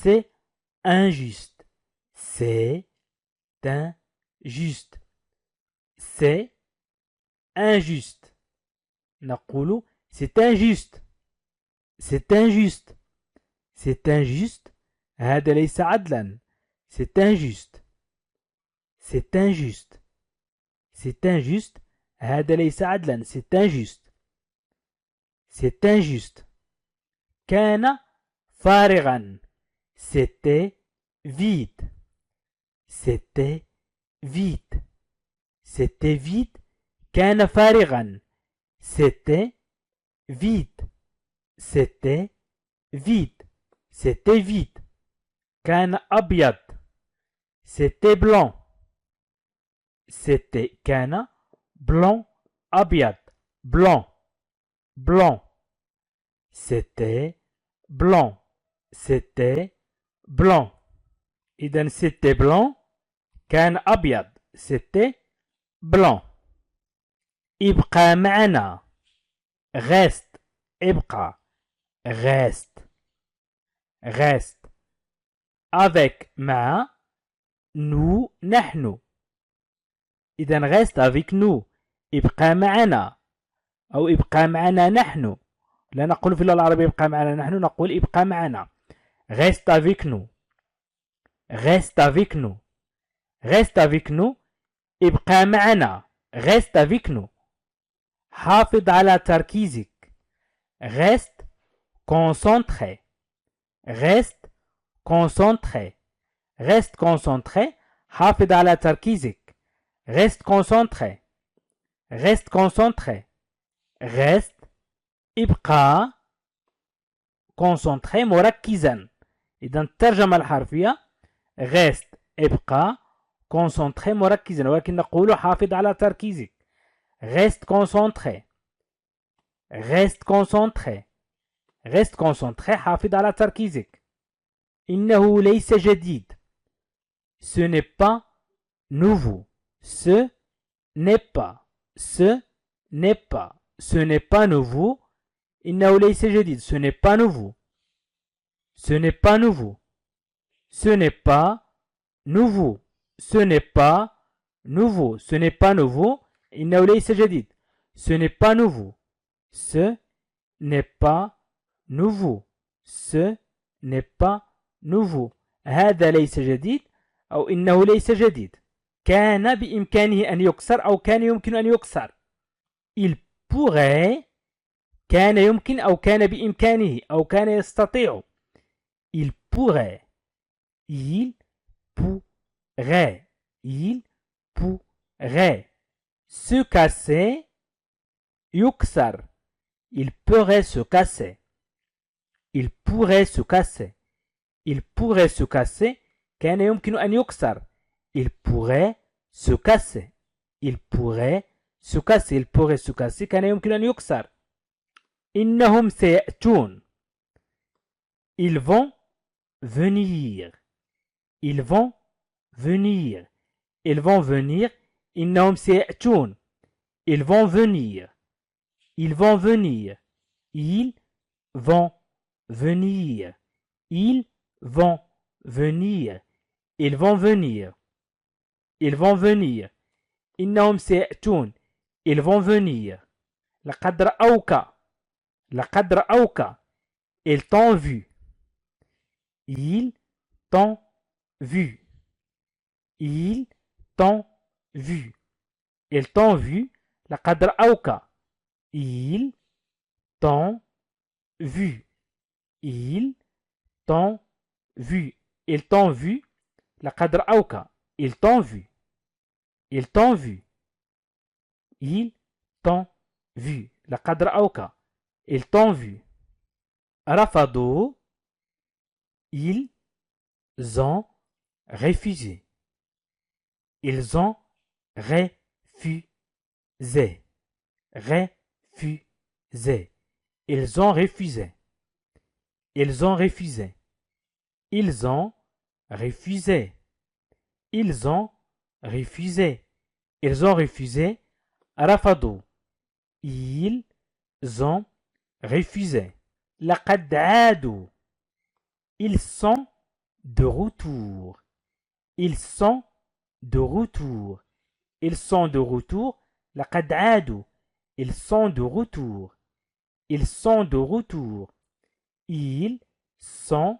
c'est injuste. C'est injuste. C'est injuste. نقول c'est injuste. C'est injuste. C'est injuste. هذا ليس عدلا. C'est injuste. C'est injuste. C'est injuste. هذا ليس عدلا. C'est injuste. C'est injuste. كان فارغا. C'était vide. C'était vide. C'était vide. كان فارغا. C'était vide. C'était vide. C'était vide. كان أبيض. C'était blanc. C'était كان blanc أبيض. Blanc. Blanc. C'était blanc. C'était blanc. إذن c'était blanc. كان أبيض. C'était blanc. ابقى معنا. Reste. ابقى. Reste. Reste. Avec مع. Nous نحن. إذن reste avec nous. ابقى معنا. أو ابقى معنا نحن. لا نقول في اللغة العربية ابقى معنا نحن، نقول ابقى معنا. Reste avec nous. Reste avec nous. Reste avec nous. ابقى معنا. Reste avec nous. حافظ على تركيزك. Reste concentré. Reste concentré. Reste concentré. حافظ على تركيزك. Reste concentré. Reste concentré. Reste ابقى concentré مركزا. إذا الترجمة الحرفية reste ابقى concentré مركزا، ولكن نقول حافظ على تركيزك. Reste concentré. Reste concentré. Reste concentré. حافظ على تركيزك. إنه ليس جديد. Ce n'est pas nouveau. Ce n'est pas. Ce n'est pas. Ce n'est pas nouveau. إنه ليس جديد. Ce n'est pas nouveau. Ce n'est pas nouveau. Ce n'est pas nouveau. Ce n'est pas nouveau. Ce n'est pas nouveau. إنه ليس جديد. Ce n'est pas nouveau. Ce n'est pas nouveau. Ce n'est pas nouveau. هذا ليس جديد أو إنه ليس جديد. كان بإمكانه أن يكسر أو كان يمكن أن يكسر. Il pourrait. كان يمكن أو كان بإمكانه أو كان يستطيع. Il pourrait. Il pourrait. Il pourrait. Se casser. يكسر. Il pourrait se casser. Il pourrait se casser. Il pourrait se casser. كان يمكن أن يكسر. Il pourrait se casser. Il pourrait se casser. Il pourrait se casser. كان يمكن أن يكسر. إنهم سيأتون. Ils vont venir. Ils vont venir. Ils vont venir. إنهم سيأتون. Ils vont venir. Ils vont venir. Ils vont venir. Ils vont venir. Ils vont venir. Ils vont venir. إنهم سيأتون. Ils vont venir. لقد رأوك. لقد رأوك. Ils t'ont vu. Ils t'ont vu. Ils t'ont vu. Ils t'ont vu. لقد رأوك. Ils t'ont vu. Ils t'ont vu. Ils t'ont vu. لقد رأوك. Ils t'ont vu. Ils t'ont vu. Ils t'ont vu. لقد رأوك. Ils t'ont vu. رفضوا. Ils ont refusé. Ils ont refusé. Refusé. Ils ont refusé. Ils ont refusé. Ils ont refusé. Ils ont refusé. Ils ont refusé. رفضوا. Ils ont refusé. لقد عادوا. Ils sont de retour. Ils sont de retour. Ils sont de retour. لقد عادوا. Ils sont de retour. Ils sont de retour. Ils sont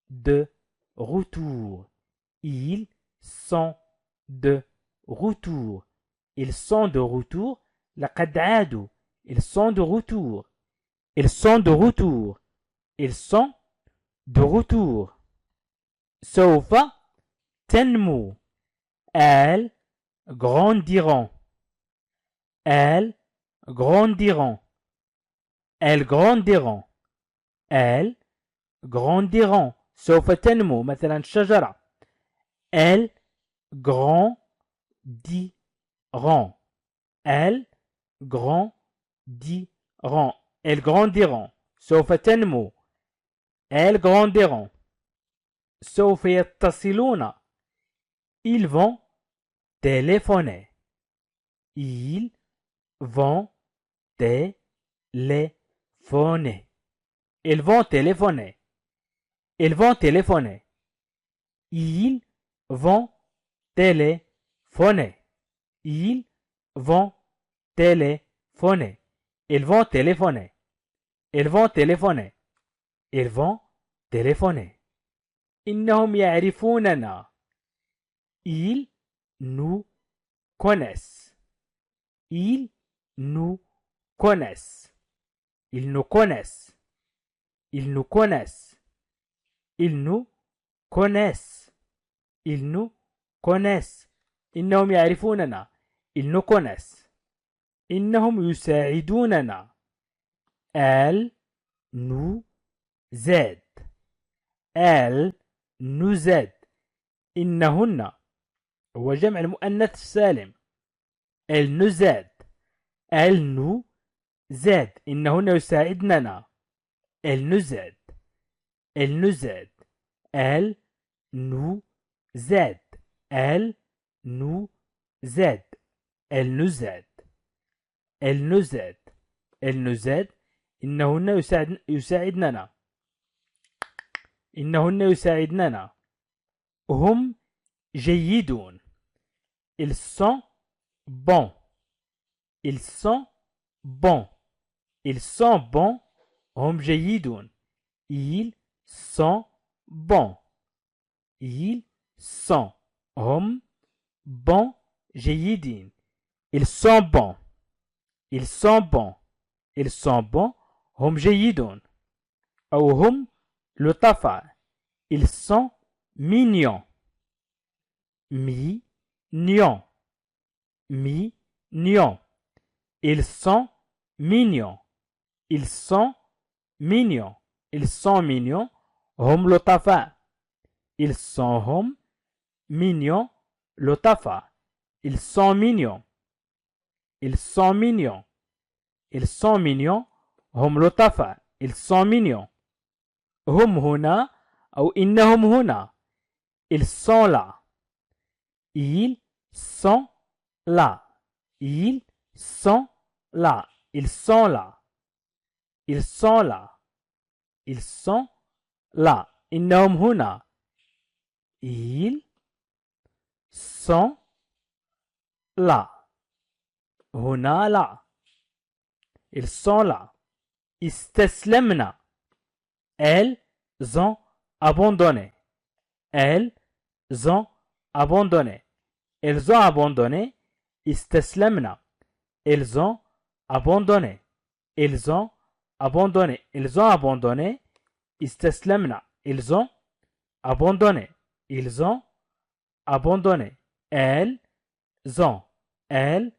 de retour. Ils sont de retour. Ils sont de retour. لقد عادوا. Ils sont de retour. Ils sont de retour. Ils sont de retour. سوف تنمو. Elles grandiront. Elles grandiront. Elles grandiront. Elles grandiront. سوف تنمو مثلا شجرة. Elles grandiront. Elles grandiront. Elles grandiront. سوف تنمو. Elles grandiront. سوف يتصلون. Ils vont téléphoner. Ils vont téléphoner. Ils vont téléphoner. Ils vont téléphoner. Ils vont téléphoner. Ils vont téléphoner. Ils vont téléphoner. Ils vont téléphoner. Ils vont téléphoner. إنهم يعرفوننا. Ils nous connaissent. Ils nous connaissent. Ils nous connaissent. Ils nous connaissent. Ils nous connaissent. Ils nous connaissent. إنهم يعرفوننا. Ils nous connaissent. إنهم يساعدوننا. Elles nous aident. Elles nous aident. إنهن هو جمع المؤنث السالم. Elles nous aident. Elles nous aident. إنهن يساعدننا. Elles nous aident. Elles nous aident. Elles nous aident. Elles nous aident. Elles nous aident. Elles nous aident. Elles nous aident. إنهن يساعدننا. إنهن يساعدننا. هم جيدون. Ils sont bons. Ils sont bons. Ils sont bons. هم جيدون. Ils sont bons. Ils sont. هم bons جيدين. Ils sont bons. Ils sont bons. Ils sont bons. هم جيدون. أو هم لطفاء. Ils sont mignons. Mignons. Mignons. Ils sont mignons. Ils sont mignons. Ils sont mignons. هم لطفاء. Ils sont هم mignons. لطفاء. Ils sont mignons. Ils sont mignons. Ils sont mignons. هم لطفاء. Ils sont mignons. هم هنا أو إنهم هنا. Ils sont là. Ils sont là. Ils sont là. Ils sont là. Ils sont là. Ils sont là. إنهم هنا. Ils sont là. هنا là. Ils sont là. استسلمنا. Elles ont abandonné. Elles ont abandonné. Elles ont abandonné. استسلمنا. Elles ont abandonné. Elles ont abandonné. Elles ont abandonné. استسلمنا. Ils ont abandonné. Ils ont abandonné. Elles ont. Elles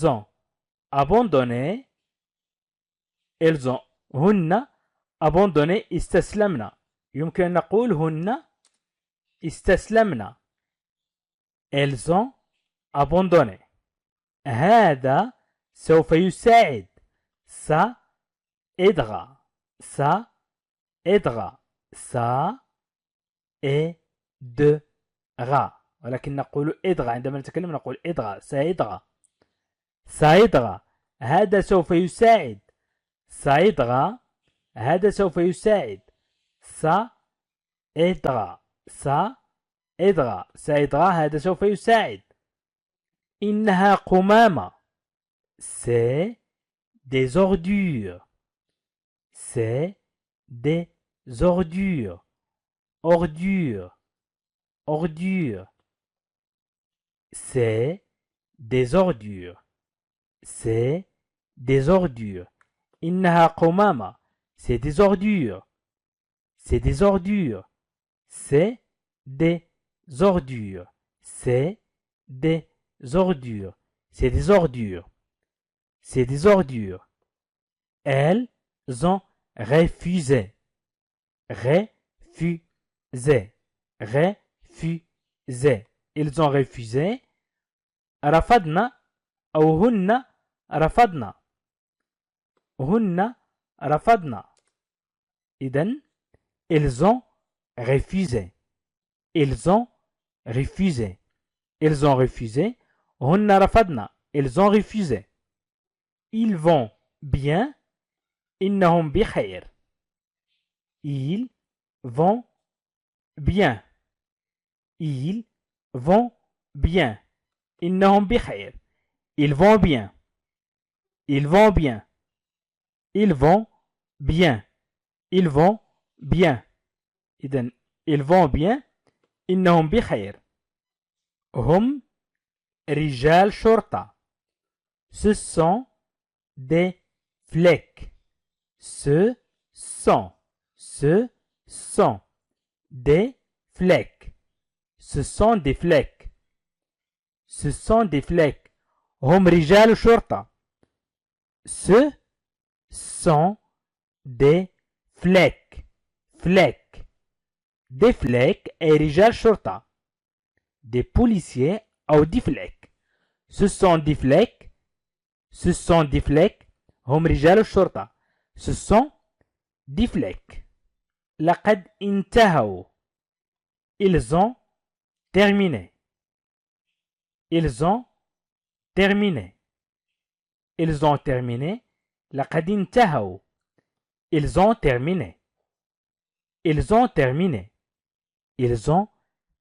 ont abandonné. Elles ont. هن abandonné. استسلمنا. يمكن أن نقول هن استسلمنا. Elles ont abandonné. هذا سوف يساعد. Ça aidera. Ça aidera. Ça aidera. ولكن نقول aidera. عندما نتكلم نقول aidera. Ça aidera. Ça aidera. هذا سوف يساعد. Ça aidera. هذا سوف يساعد. Ça aidera. سائدغا سائدغا هذا سوف يساعد. إنها قمامة. C'est des ordures. C'est des ordures. Ordures. Ordures. C'est des ordures. C'est des ordures. إنها قمامة. C'est des ordures. C'est des ordures. C'est des ordures. C'est des ordures. C'est des ordures. C'est des ordures. Elles ont refusé. Refusé. Refusé. Ils ont refusé. رفضنا أو هن رفضنا. هن رفضنا. إذن ils ont refusé. Ils ont refusé. Ils ont refusé. هن رفضنا. Ils ont refusé. Ils vont bien. إنهم بخير. Ils vont bien. Ils vont bien. إنهم بخير. Ils vont bien. Ils vont bien. Ils vont bien. Ils vont bien. إذن ils vont bien. إنهم بخير. هم رجال شرطة. Ce sont des flics. Ce sont des flics. Ce sont des flics. Ce sont des flics. هم رجال شرطة. Ce sont des flics. Flics. Des flics et رجال شرطة. Des policiers ou des flics. Ce sont des flics. Ce sont des flics. هم رجال الشرطة. Ce sont des flics. لقد انتهوا. Ils ont terminé. Ils ont terminé. Ils ont terminé. لقد انتهوا. Ils ont terminé. Ils ont terminé. Ils ont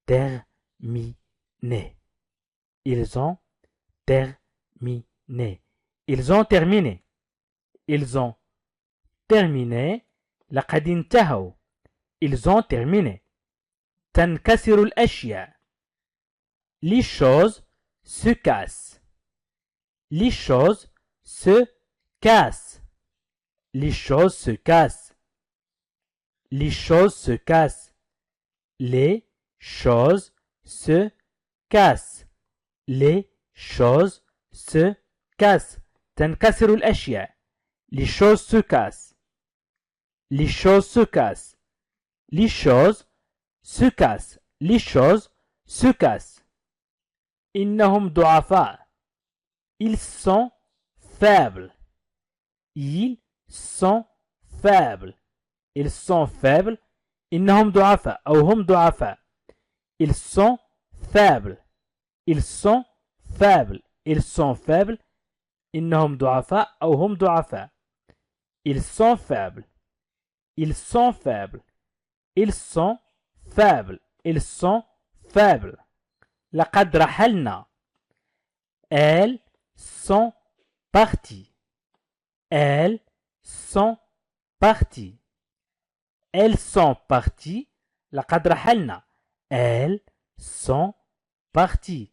terminé. Ils ont terminé. Ils ont terminé. Ils ont terminé. لقد انتهوا. Ils ont terminé. تنكسر الأشياء. Les choses se cassent. Les choses se cassent. Les choses se cassent. Les choses se cassent. Les choses se cassent. Les choses se cassent. تنكسر الأشياء. Les choses se cassent. Les choses se cassent. Les choses se cassent. Les choses se cassent. إنهم ضعفاء. Ils sont faibles. Ils sont faibles. Ils sont faibles. إنهم ضعفاء أو هم ضعفاء. Ils sont faibles. Ils sont faibles. Ils sont faibles. إنهم ضعفاء أو هم ضعفاء. Ils sont faibles. Ils sont faibles. Ils sont faibles. Ils sont faibles. لقد رحلنا. Elles sont parties. Elles sont parties. Elles sont parties. لقد رحلنا. Elles sont parties.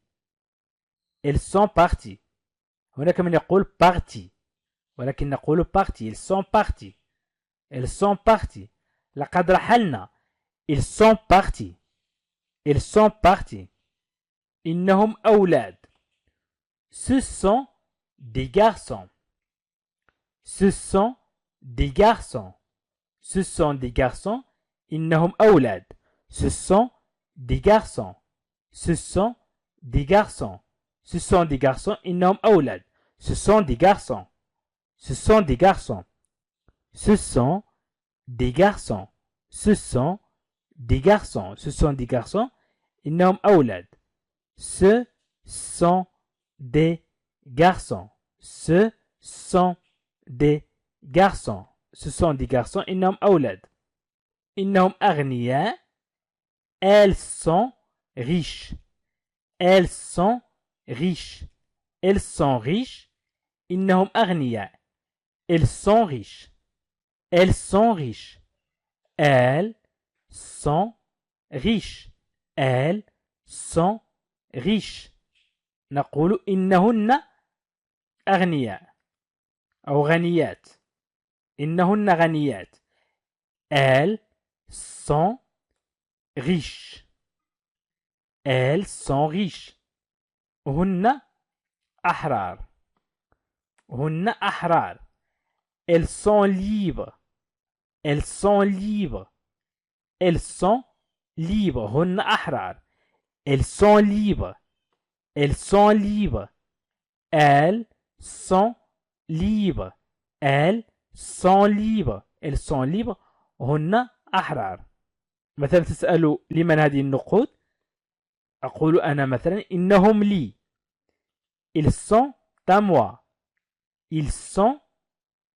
Elles sont parties. هناك من يقول parties ولكن نقول parties. Ils sont parties. Elles sont parties. لقد رحلنا. Ils sont partis. Ils sont partis. إنهم أولاد. Ce sont des garçons. Ce sont des garçons. Ce sont des garçons. إنهم أولاد. Ce sont des garçons. Ce sont des garçons. Ce sont des garçons. إنهم أولاد. Ce sont des garçons. Ce sont des garçons. Ce sont des garçons. Ce sont des garçons. Ce sont des garçons. إنهم أولاد. Ce sont des garçons. Ce sont des garçons. Ce sont des garçons. إنهم أولاد. إنهم أغنياء. elles sont riches. Elles sont riches. Elles sont riches. إنهم أغنياء. Elles sont riches. Elles sont riches. Elles sont riches. Elles sont riches. نقول إنهن أغنياء أو غنيات. إنهن غنيات. Elles sont riches. Elles sont riches. هن أحرار. هن أحرار. Elles sont libres. Elles sont libres. Elles sont libres. هن أحرار. Elles sont libres. Elles sont libres. Elles sont libres. Elles sont libres. Elles sont libres. هن أحرار. مثلا تسألوا لمن هذه النقود؟ أقول أنا مثلا إنهم لي. Ils sont à moi. Ils sont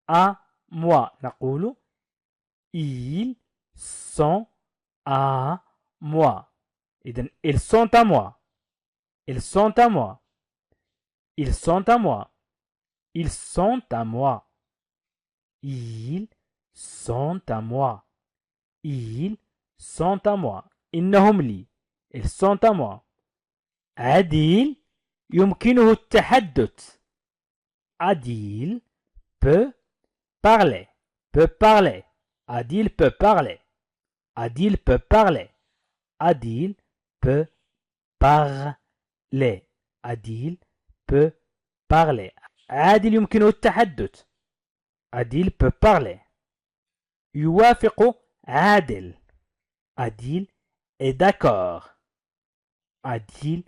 à moi. نقول ils sont à moi. إذن ils sont à moi. Ils sont à moi. Ils sont à moi. Ils sont à moi. Ils sont à moi. Ils sont à moi. إنهم لي. Ils sont à moi. عديل يمكنه التحدث. عديل peut parler. Peut parler. Adil peut parler. Adil peut parler. Adil peut parler. Adil peut parler. عادل يمكنه التحدث. Adil peut parler. يوافق عادل. Adil est d'accord. Adil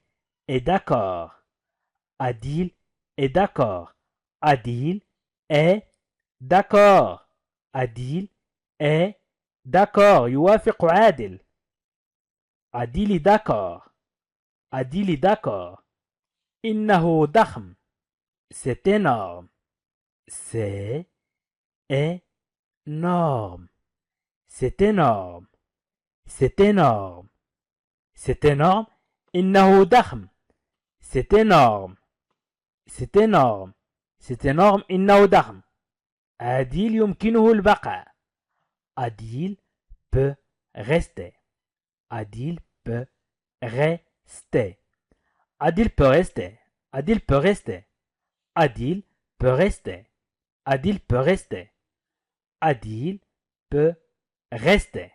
est d'accord. Adil est d'accord. Adil est d'accord. Adil est d'accord. يوافق عادل. Adil est d'accord. Adil est d'accord. إنه ضخم. C'est énorme. C'est énorme. C'est énorme. C'est énorme. C'est énorme. إنه ضخم. C'est énorme. C'est énorme. C'est énorme. إنه ضخم. عديل يمكنه البقاء. Adil peut rester. Adil peut rester. Adil peut rester. Adil peut rester. Adil peut rester. Adil peut rester. Adil peut rester.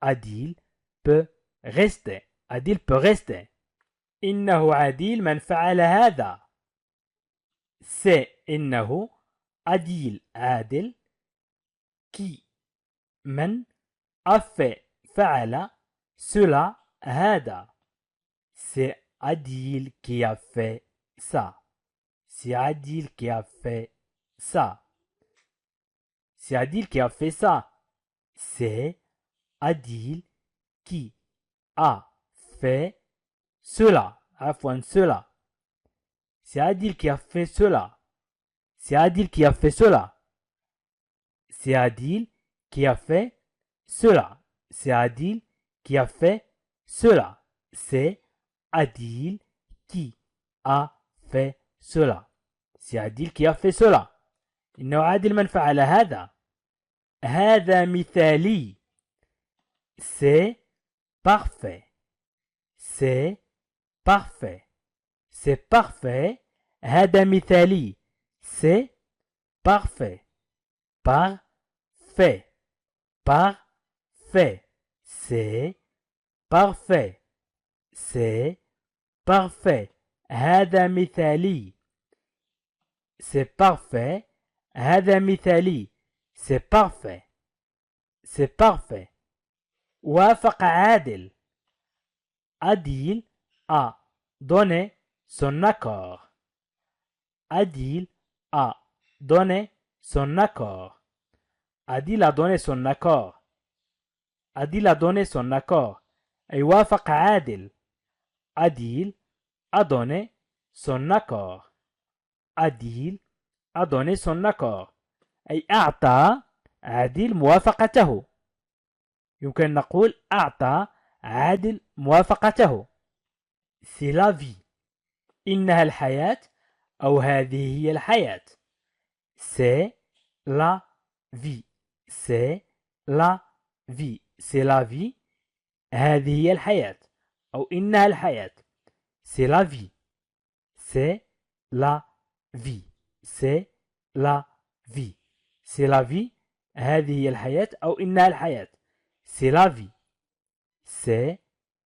Adil peut rester. Adil peut rester. إنه عديل من فعل هذا. C'est إنه عديل عادل qui من a fait فعل cela هذا. C'est Adil qui a fait ça. C'est Adil qui a fait ça. C'est Adil qui a fait ça. C'est Adil qui a fait cela. Afwan cela. C'est Adil qui a fait cela. C'est Adil qui a fait cela. C'est Adil qui a fait cela. C'est Adil qui a fait cela. C'est Adil qui a fait cela. C'est Adil qui a fait cela. إنه عادل من فعل هذا. هذا مثالي. C'est parfait. C'est parfait. C'est parfait. هذا مثالي. C'est parfait. Parfait. Parfait. C'est parfait. C'est parfait. هذا مثالي. C'est parfait. هذا مثالي. C'est parfait. C'est parfait. وافق عادل. Adil a donné son accord. Adil a donné son accord. Adil a donné son accord. Adil a donné son accord. أي وافق عادل. Adil a donné son accord. Adil a donné son accord. أي أعطى عادل موافقته. يمكن نقول أعطى عادل موافقته. C'est la vie. إنها الحياة أو هذه هي الحياة. C'est la vie. C'est la vie. C'est la vie. هذه هي الحياة أو إنها الحياة. C'est la vie. C'est la vie. C'est la vie. C'est la vie. هذه هي الحياة أو إنها الحياة. C'est la vie. C'est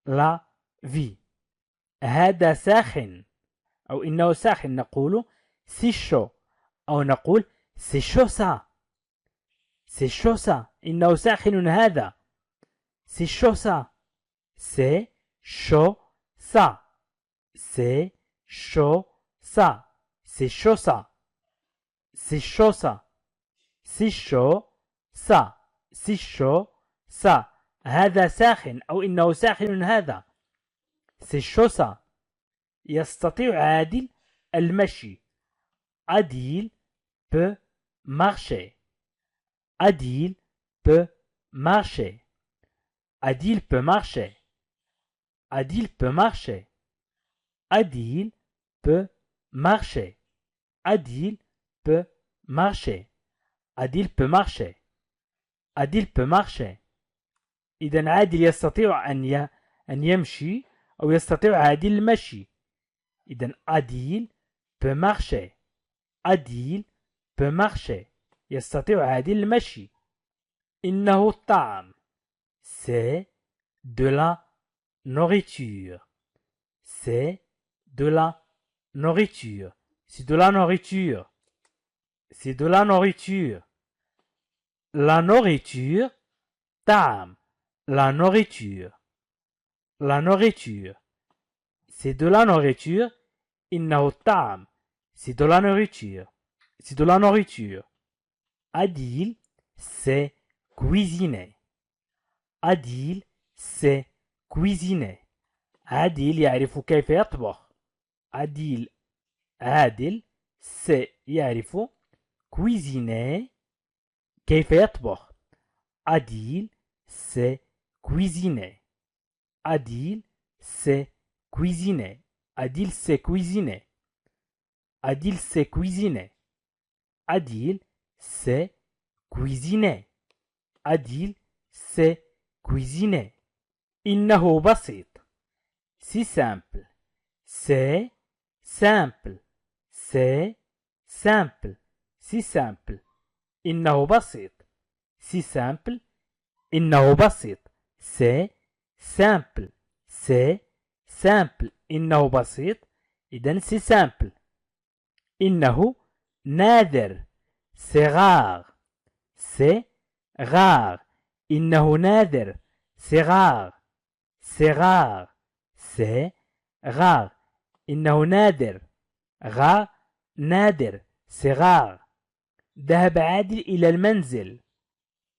la vie. هذا ساخن أو إنه ساخن نقول c'est chaud أو نقول c'est chaud ça. C'est chaud ça. إنه ساخن هذا. C'est chaud ça. C'est chaud ça. C'est chaud ça. C'est chaud ça. C'est chaud ça. C'est chaud ça. C'est chaud ça. هذا ساخن أو إنه ساخن هذا. C'est chaud ça. يستطيع عادل المشي. Adil peut marcher. Adil peut marcher. Adil peut marcher. Adil peut marcher. Adil peut marcher. Adil peut marcher. Adil peut marcher. Adil peut marcher. إذا عادل يستطيع أن يمشي أو يستطيع عادل المشي. إذا عادل peut marcher. عادل peut marcher. يستطيع عادل المشي. إنه الطعام. C'est de la nourriture. C'est de la nourriture. C'est de la nourriture. C'est de la nourriture. La nourriture. طعام. La nourriture. La nourriture. C'est de la nourriture. إنه الطعام. C'est de la nourriture. C'est de la nourriture. Adil, c'est cuisiner. Adil, c'est cuisiner. عادل يعرف كيف يطبخ. عادل c'est يعرف cuisiner كيف يطبخ. Adil c'est cuisiner. Adil c'est cuisiner. Adil c'est cuisiner. Adil c'est cuisiner. Adil c'est cuisiner. Adil c'est cuisiner. إنه بسيط. C'est simple. C'est simple. C'est simple. C'est simple. إنه بسيط. C'est simple. إنه بسيط. C'est simple. C'est simple. إنه بسيط. إذن c'est simple. إنه نادر. C'est rare. C'est rare. إنه نادر. C'est rare. C'est rare. C'est rare. إنه نادر. rare نادر. C'est rare. ذهب عادل إلى المنزل.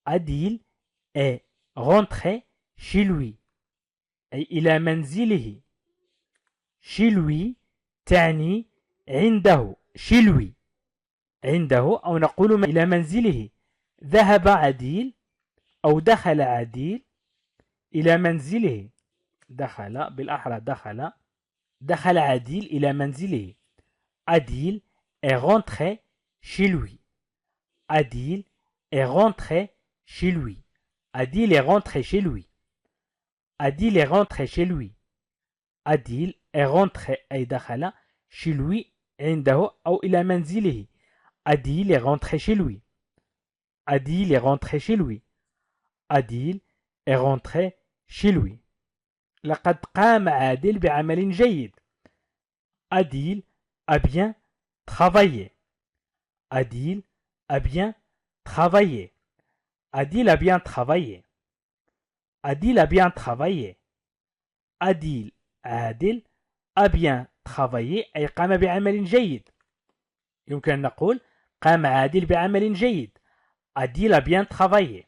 عادل est rentré chez lui. أي إلى منزله. chez lui تعني عنده. chez lui عنده أو نقول إلى منزله. ذهب عادل أو دخل عادل إلى منزله. دخل بالأحرى دخل عادل إلى منزله. عادل est rentré chez lui. Adil est rentré chez lui. Adil est rentré chez lui. Adil est rentré chez lui. Adil est rentré أي دخل chez lui عنده أو إلى منزله. Adil est rentré chez lui. Adil est rentré chez lui. Adil est rentré chez lui. لقد قام عادل بعمل جيد. Adil a bien travaillé. Adil a bien travaillé. Adil a bien travaillé. Adil a bien travaillé. Adil عادل a bien travaillé أي قام بعمل جيد. يمكن أن نقول قام عادل بعمل جيد. Adil a bien travaillé.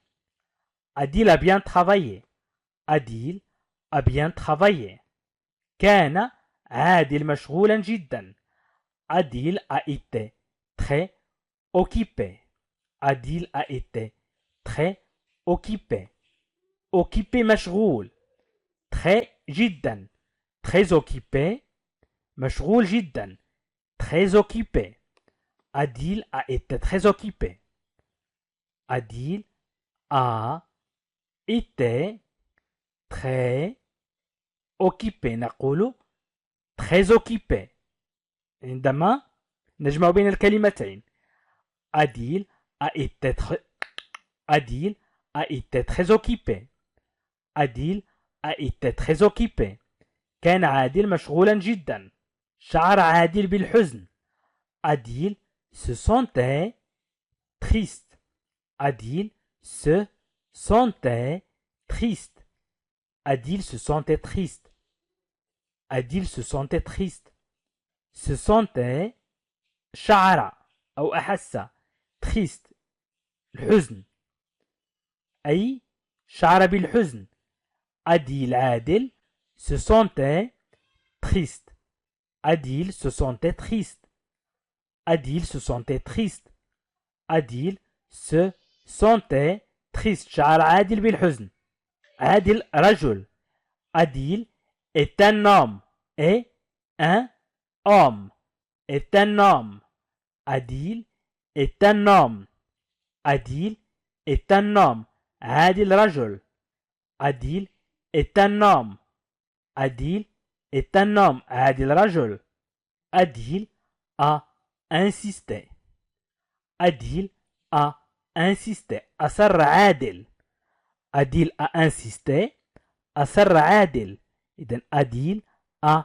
Adil a bien travaillé. Adil a bien travaillé. كان عادل مشغولا جدا. Adil a été très occupé. Adil a été très occupé. Occupé مشغول. très جدا très occupé مشغول جدا très occupé Adil a été très occupé Adil a été très occupé نقول très occupé عندما نجمع بين الكلمتين Adil a été très Adil a été très occupé Adil a été très occupé كان عادل مشغولا جدا شعر عادل بالحزن Adil se sentait triste Adil se sentait triste Adil se sentait triste Adil se sentait triste se sentait شعر أو أحس triste الحزن أي شعر بالحزن Adil عادل se sentait triste Adil se sentait triste Adil se sentait triste Adil se sentait triste شعر عادل بالحزن عادل رجل Adil est un homme et un homme est un homme Adil est un homme Adil est un homme عادل رجل Adil est un homme Adil est un homme عادل رجل Adil a insisté Adil a insisté أصر عادل Adil a insisté أصر عادل إذن Adil a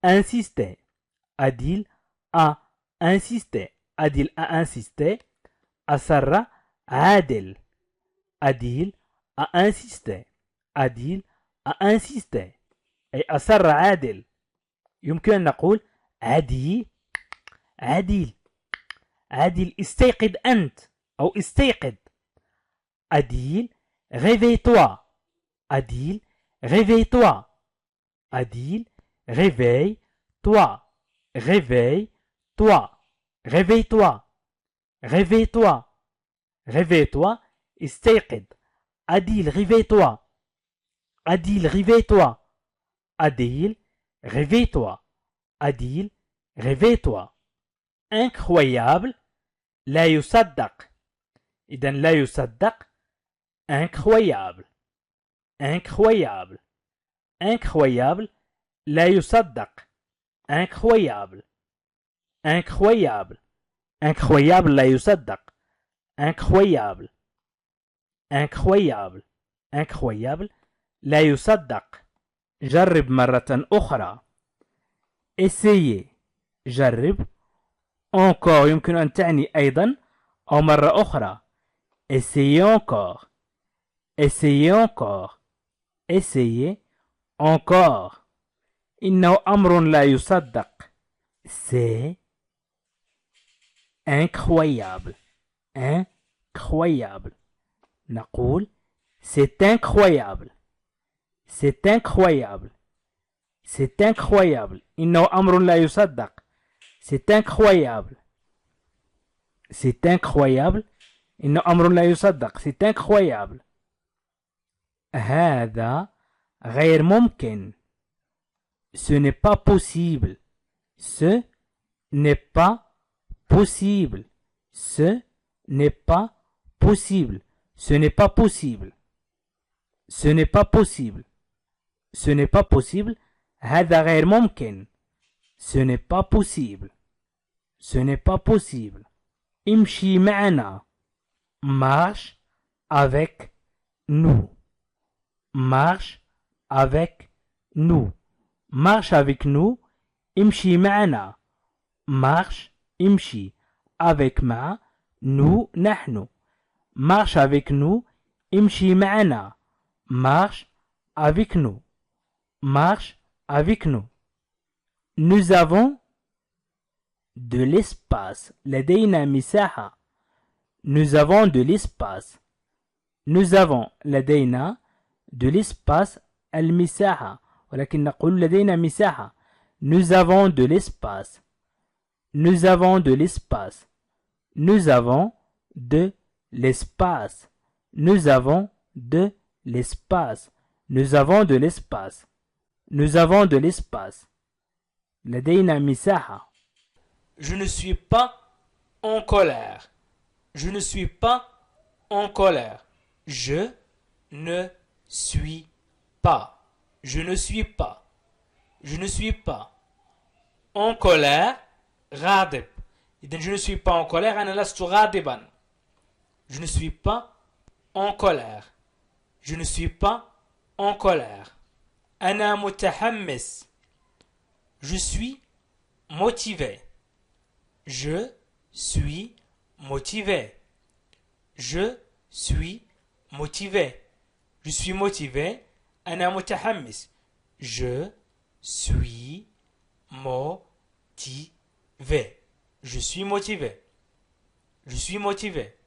insisté Adil a insisté Adil a insisté أصر عادل Adil a insisté Adil a insisté أي أصر عادل يمكن أن نقول عديل عديل استيقظ أنت أو استيقظ Adil réveille-toi Adil réveille-toi Adil réveille-toi réveille-toi réveille-toi réveille-toi réveille-toi استيقظ Adil réveille-toi Adil réveille-toi Adil réveille-toi Adil réveille-toi incroyable لا يصدق إذن لا يصدق incroyable incroyable incroyable لا يصدق incroyable incroyable incroyable لا يصدق incroyable incroyable incroyable لا يصدق جرب مرة أخرى essayez جرب encore يمكن أن تعني أيضا أو مرة أخرى essayez encore essayez encore essayez encore إنه أمر لا يصدق c'est incroyable incroyable نقول c'est incroyable c'est incroyable c'est incroyable إنه أمر لا يصدق c'est incroyable c'est incroyable إنه أمر لا يصدق c'est incroyable هذا غير ممكن ce n'est pas possible ce n'est pas possible ce n'est pas possible ce n'est pas possible ce n'est pas possible ce n'est pas possible هذا غير ممكن ce n'est pas possible ce n'est pas possible امشي معنا marche avec nous marche avec nous marche avec nous امشي معنا marche امشي avec مع nous نحن marche avec nous امشي معنا marche avec nous marche avec nous nous avons de l'espace لدينا مساحة nous avons de l'espace nous avons لدينا de l'espace المساحة ولكن نقول لدينا مساحة nous avons de l'espace nous avons de l'espace nous avons de l'espace nous avons de l'espace Nous avons de l'espace. Nous avons de l'espace. لدينا مساحة. Je ne suis pas en colère. Je ne suis pas en colère. Je ne suis pas. Je ne suis pas. Je ne suis pas. En colère. غاضب. إذا je ne suis pas en colère. أنا لست غاضبا. Je ne suis pas en colère. Je ne suis pas en colère. أنا متحمس. Je suis motivé. Je suis motivé. Je suis motivé. Je suis motivé. أنا متحمس. Je suis motivé. Je suis motivé. Je suis motivé.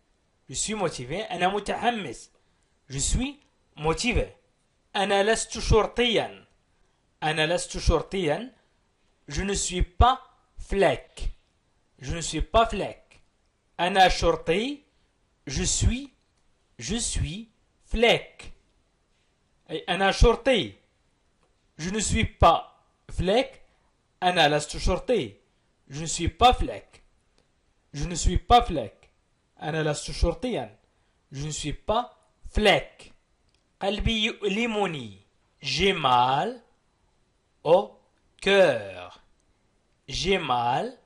Je suis motivé. أنا متحمس. Je suis motivé. أنا لست شرطيا. أنا لست شرطيا. Je ne suis pas flic. Je ne suis pas flic. أنا شرطي. Je suis flic. أي أنا شرطي. Je ne suis pas flic. أنا لست شرطي. Je ne suis pas flic. Je ne suis pas flic. أنا لست شرطيا. Je ne suis pas flic. قلبي يؤلمني. J'ai mal au cœur. J'ai mal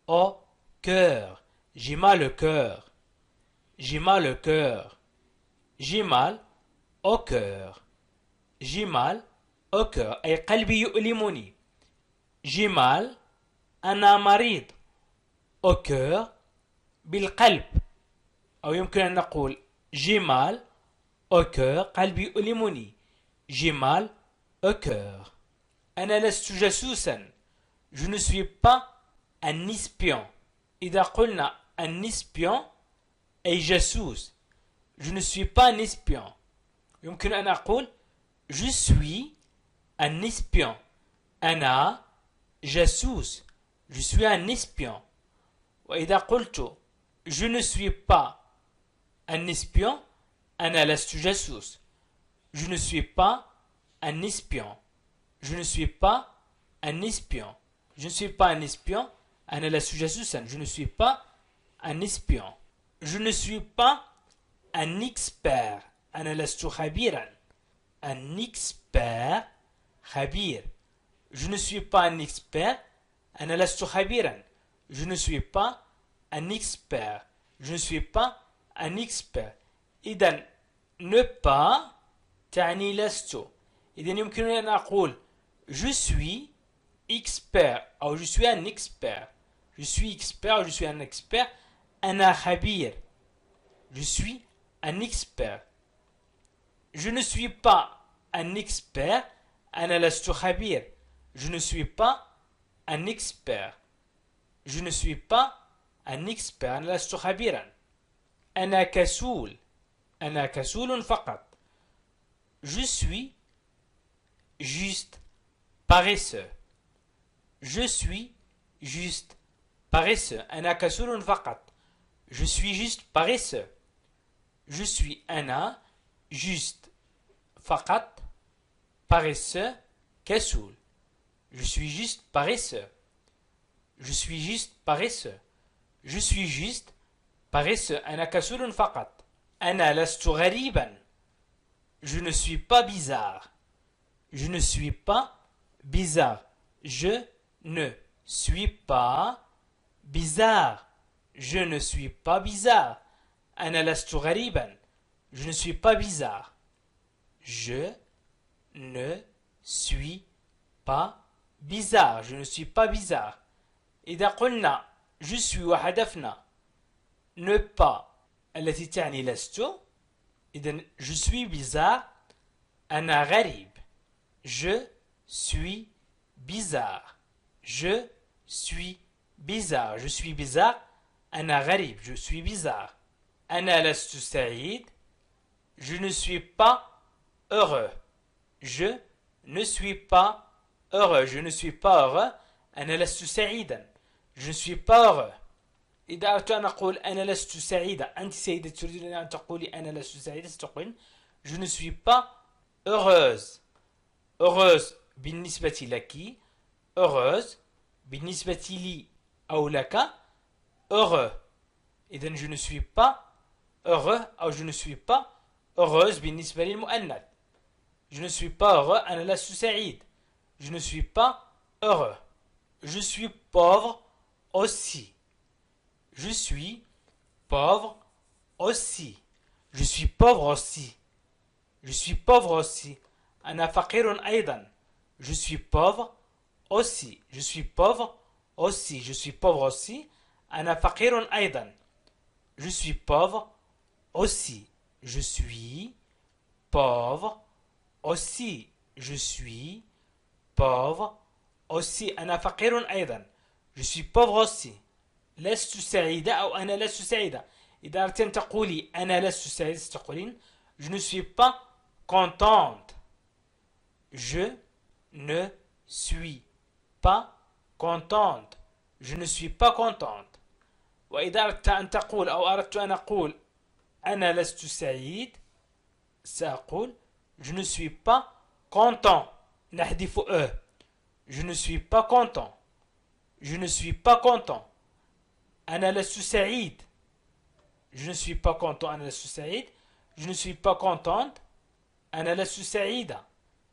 au cœur. J'ai mal au cœur. J'ai mal au cœur. J'ai mal au cœur. J'ai mal au cœur. أي قلبي يؤلمني. J'ai mal. أنا مريض. au cœur بالقلب. أو يمكن أن نقول j'ai mal au cœur. قلبي يؤلمني. J'ai mal au cœur. أنا لست جاسوسا. Je ne suis pas un espion. إذا قلنا un espion أي جاسوس. Je ne suis pas un espion. يمكن أن أقول je suis un espion. أنا جاسوس. Je suis un espion. وإذا قلت je ne suis pas un espion أنا لست جاسوس. Je ne suis pas un espion. Je ne suis pas un espion. Je ne suis pas un espion. أنا لست جاسوسا. Je ne suis pas un espion. Je ne suis pas un expert. أنا لست خبيرا. Un expert خبير. Je ne suis pas un expert. أنا لست خبيرا. Je ne suis pas un expert. Je ne suis pas un expert. إذا ne pas تعني لست. إذا يمكنني أن أقول je suis expert أو je suis un expert. Je suis expert ou je suis un expert. أنا خبير. Je suis un expert. Je ne suis pas un expert. أنا لست خبير. Je ne suis pas un expert. Je ne suis pas un expert. أنا لست خبيرا. أنا كسول. أنا كسول فقط. Je suis juste paresseux. Je suis juste paresseux. أنا كسول فقط. Je suis juste paresseux. Je suis أنا juste فقط paresseux كسول. Je suis juste paresseux. Je suis juste paresseux. Je suis juste paresseux. أنا كسول فقط. أنا لست غريبا. Je ne suis pas bizarre. Je ne suis pas bizarre. Je ne suis pas bizarre. Je ne suis pas bizarre. أنا لست غريبا. Je ne suis pas bizarre. Je ne suis pas bizarre. Je ne suis pas bizarre. إذا قلنا je suis وحذفنا ne pas التي تعني لست. إذا je suis bizarre. أنا غريب. Je suis bizarre. Je suis bizarre. Je suis bizarre. أنا غريب. Je suis bizarre. أنا لست سعيد. Je ne suis pas heureux. Je ne suis pas heureux. Je ne suis pas heureux. أنا لست سعيدا. Je ne suis pas heureux. إذا أردت أن أقول أنا لست سعيدة. أنت سيدة تريدين أن تقولي أنا لست سعيدة ستقولين je ne suis pas heureuse. heureuse بالنسبة لك heureuse بالنسبة لي أو لك heureux. إذن je ne suis pas heureux أو je ne suis pas heureuse بالنسبة للمؤنث. Je ne suis pas heureux أنا لست سعيد. Je ne suis pas heureux. Je suis pauvre aussi. Je suis pauvre aussi. Je suis pauvre aussi. Je suis pauvre aussi. أنا فقير أيضا. Je suis pauvre aussi. Je suis pauvre aussi. Je suis pauvre aussi. أنا فقير أيضا. Je suis pauvre aussi. Je suis pauvre aussi. Je suis pauvre aussi. أنا فقير أيضا. Je suis pauvre aussi. لست سعيدة أو أنا لست سعيدة. إذا أردت أن تقولي أنا لست سعيدة ستقولين je ne suis pas contente. Je ne suis pas contente. Je ne suis pas contente. وإذا أردت أن تقول أو أردت أن أقول أنا لست سعيد سأقول je ne suis pas content. نحذف E. Je ne suis pas content. Je ne suis pas content. أنا لست سعيد. Je ne suis pas content. أنا لست سعيد. Je ne suis pas contente. أنا لست سعيدة.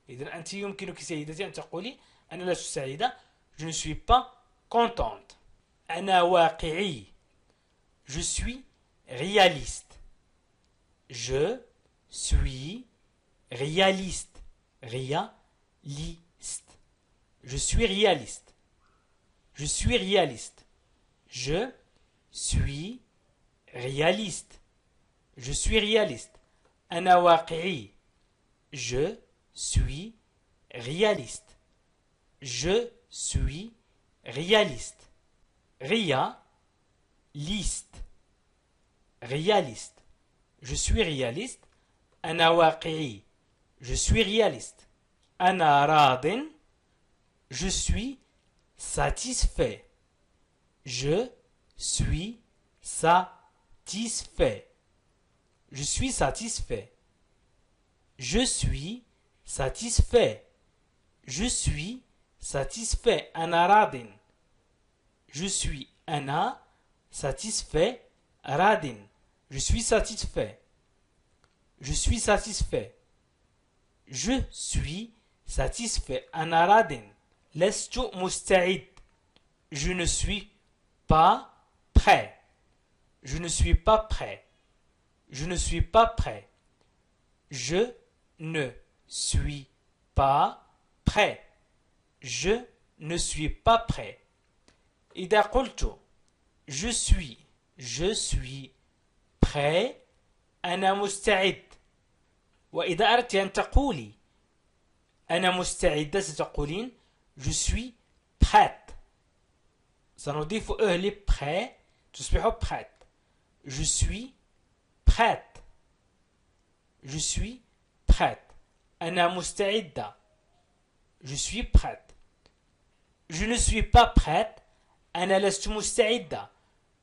إذن أنت يمكنك سيدتي أن تقولي أنا لست سعيدة. Je ne suis pas contente. أنا واقعي. Je suis réaliste. Je suis réaliste. Réaliste. Je suis réaliste. Je suis réaliste. Je suis réaliste. Je suis réaliste. أنا واقعي. Je suis réaliste. Je suis réaliste. Réaliste. Réaliste. Je suis réaliste. أنا واقعي. Je suis réaliste. أنا راض. Je suis satisfait. Je suis satisfait. Je suis satisfait. Je suis satisfait. Je suis satisfait. أنا راض. Je suis أنا satisfait. راض. Je suis satisfait. Je suis satisfait. Je suis satisfait. أنا راض. لست مستعد. Je ne suis pas prêt. Je ne suis pas prêt. Je ne suis pas prêt. Je ne suis pas prêt. Je ne suis pas prêt. إذا قلت je suis prêt أنا مستعد. وإذا أردت أن تقولي أنا مستعدة ستقولين je suis prête. سنضيف له prêt تصبح prête. Je suis prête. Je suis prête. أنا مستعدة. Je suis prête. Je ne suis pas prête. أنا لست مستعدة.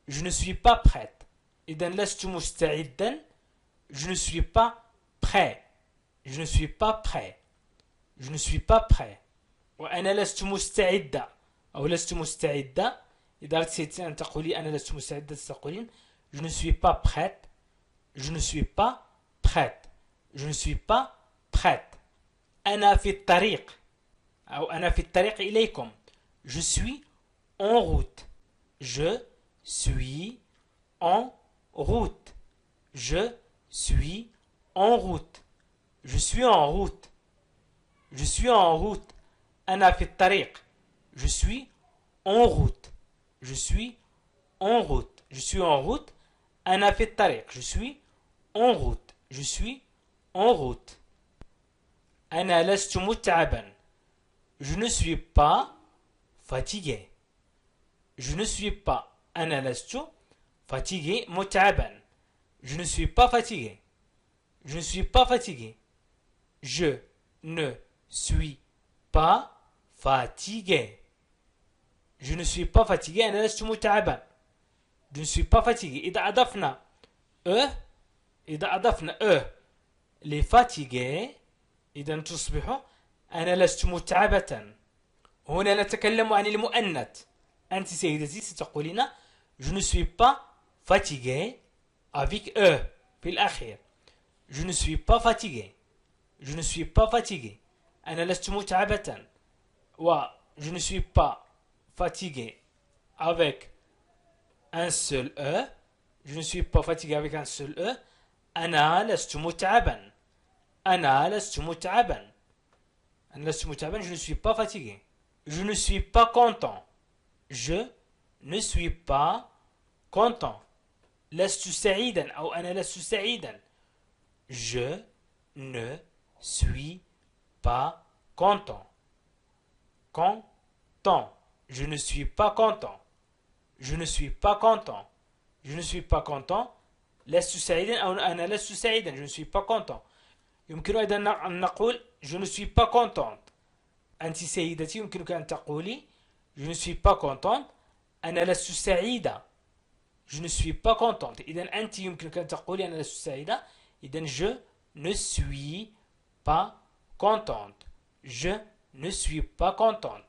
Je ne suis pas prête. إذا لست مستعدا. Je ne suis pas prêt. Je ne suis pas prêt. Je ne suis pas prêt. وأنا لست مستعدة أو لست مستعدة. إذا أردت أن تقولي أنا لست مستعدة تقولين je ne suis pas prête. Je ne suis pas prête. Je ne suis pas prête. أنا في الطريق أو أنا في الطريق إليكم. Je suis en route. Je suis en route. Je suis en route. Je suis en route. Je suis en route. أنا في الطريق. Je suis en route. Je suis en route. Je suis en route. أنا في الطريق. Je suis en route. Je suis en route. أنا لست متعبا. Je ne suis pas fatigué. Je ne suis pas. أنا لست fatigué متعبا. Je ne suis pas fatigué. Je ne suis pas fatigué. Je ne suis pas fatigué. Je ne suis pas fatigué. أنا لست متعبا. Je ne suis pas fatigué. إذا أضفنا إذا أضفنا les fatigués إذا تصبح أنا لست متعبة. هنا نتكلم عن المؤنث. أنت سيدتي ستقولين je ne suis pas fatigué avec E في الأخير. je ne suis pas fatigué. je ne suis pas fatigué. أنا لست متعبة. و je ne suis pas fatigué avec un seul E. je ne suis pas fatigué avec un seul E. أنا لست متعبا. أنا لست متعبا. أنا لست متعبا. je ne suis pas fatigué. je ne suis pas content. je ne suis pas content. لست سعيدا أو أنا لست سعيدا. je ne suis pas content. Content. je ne suis pas content. je ne suis pas content. je ne suis pas content. لست سعيدا أو أنا لست سعيدا. je ne suis pas content. يمكن أيضا أن نقول je ne suis pas contente. أنت سيدتي يمكنك أن تقولي je ne suis pas contente. أنا لست سعيدة. je ne suis pas contente. إذا أنت يمكنك أن تقولي أنا لست سعيدة. إذا je ne suis pas contente. je ne suis pas contente.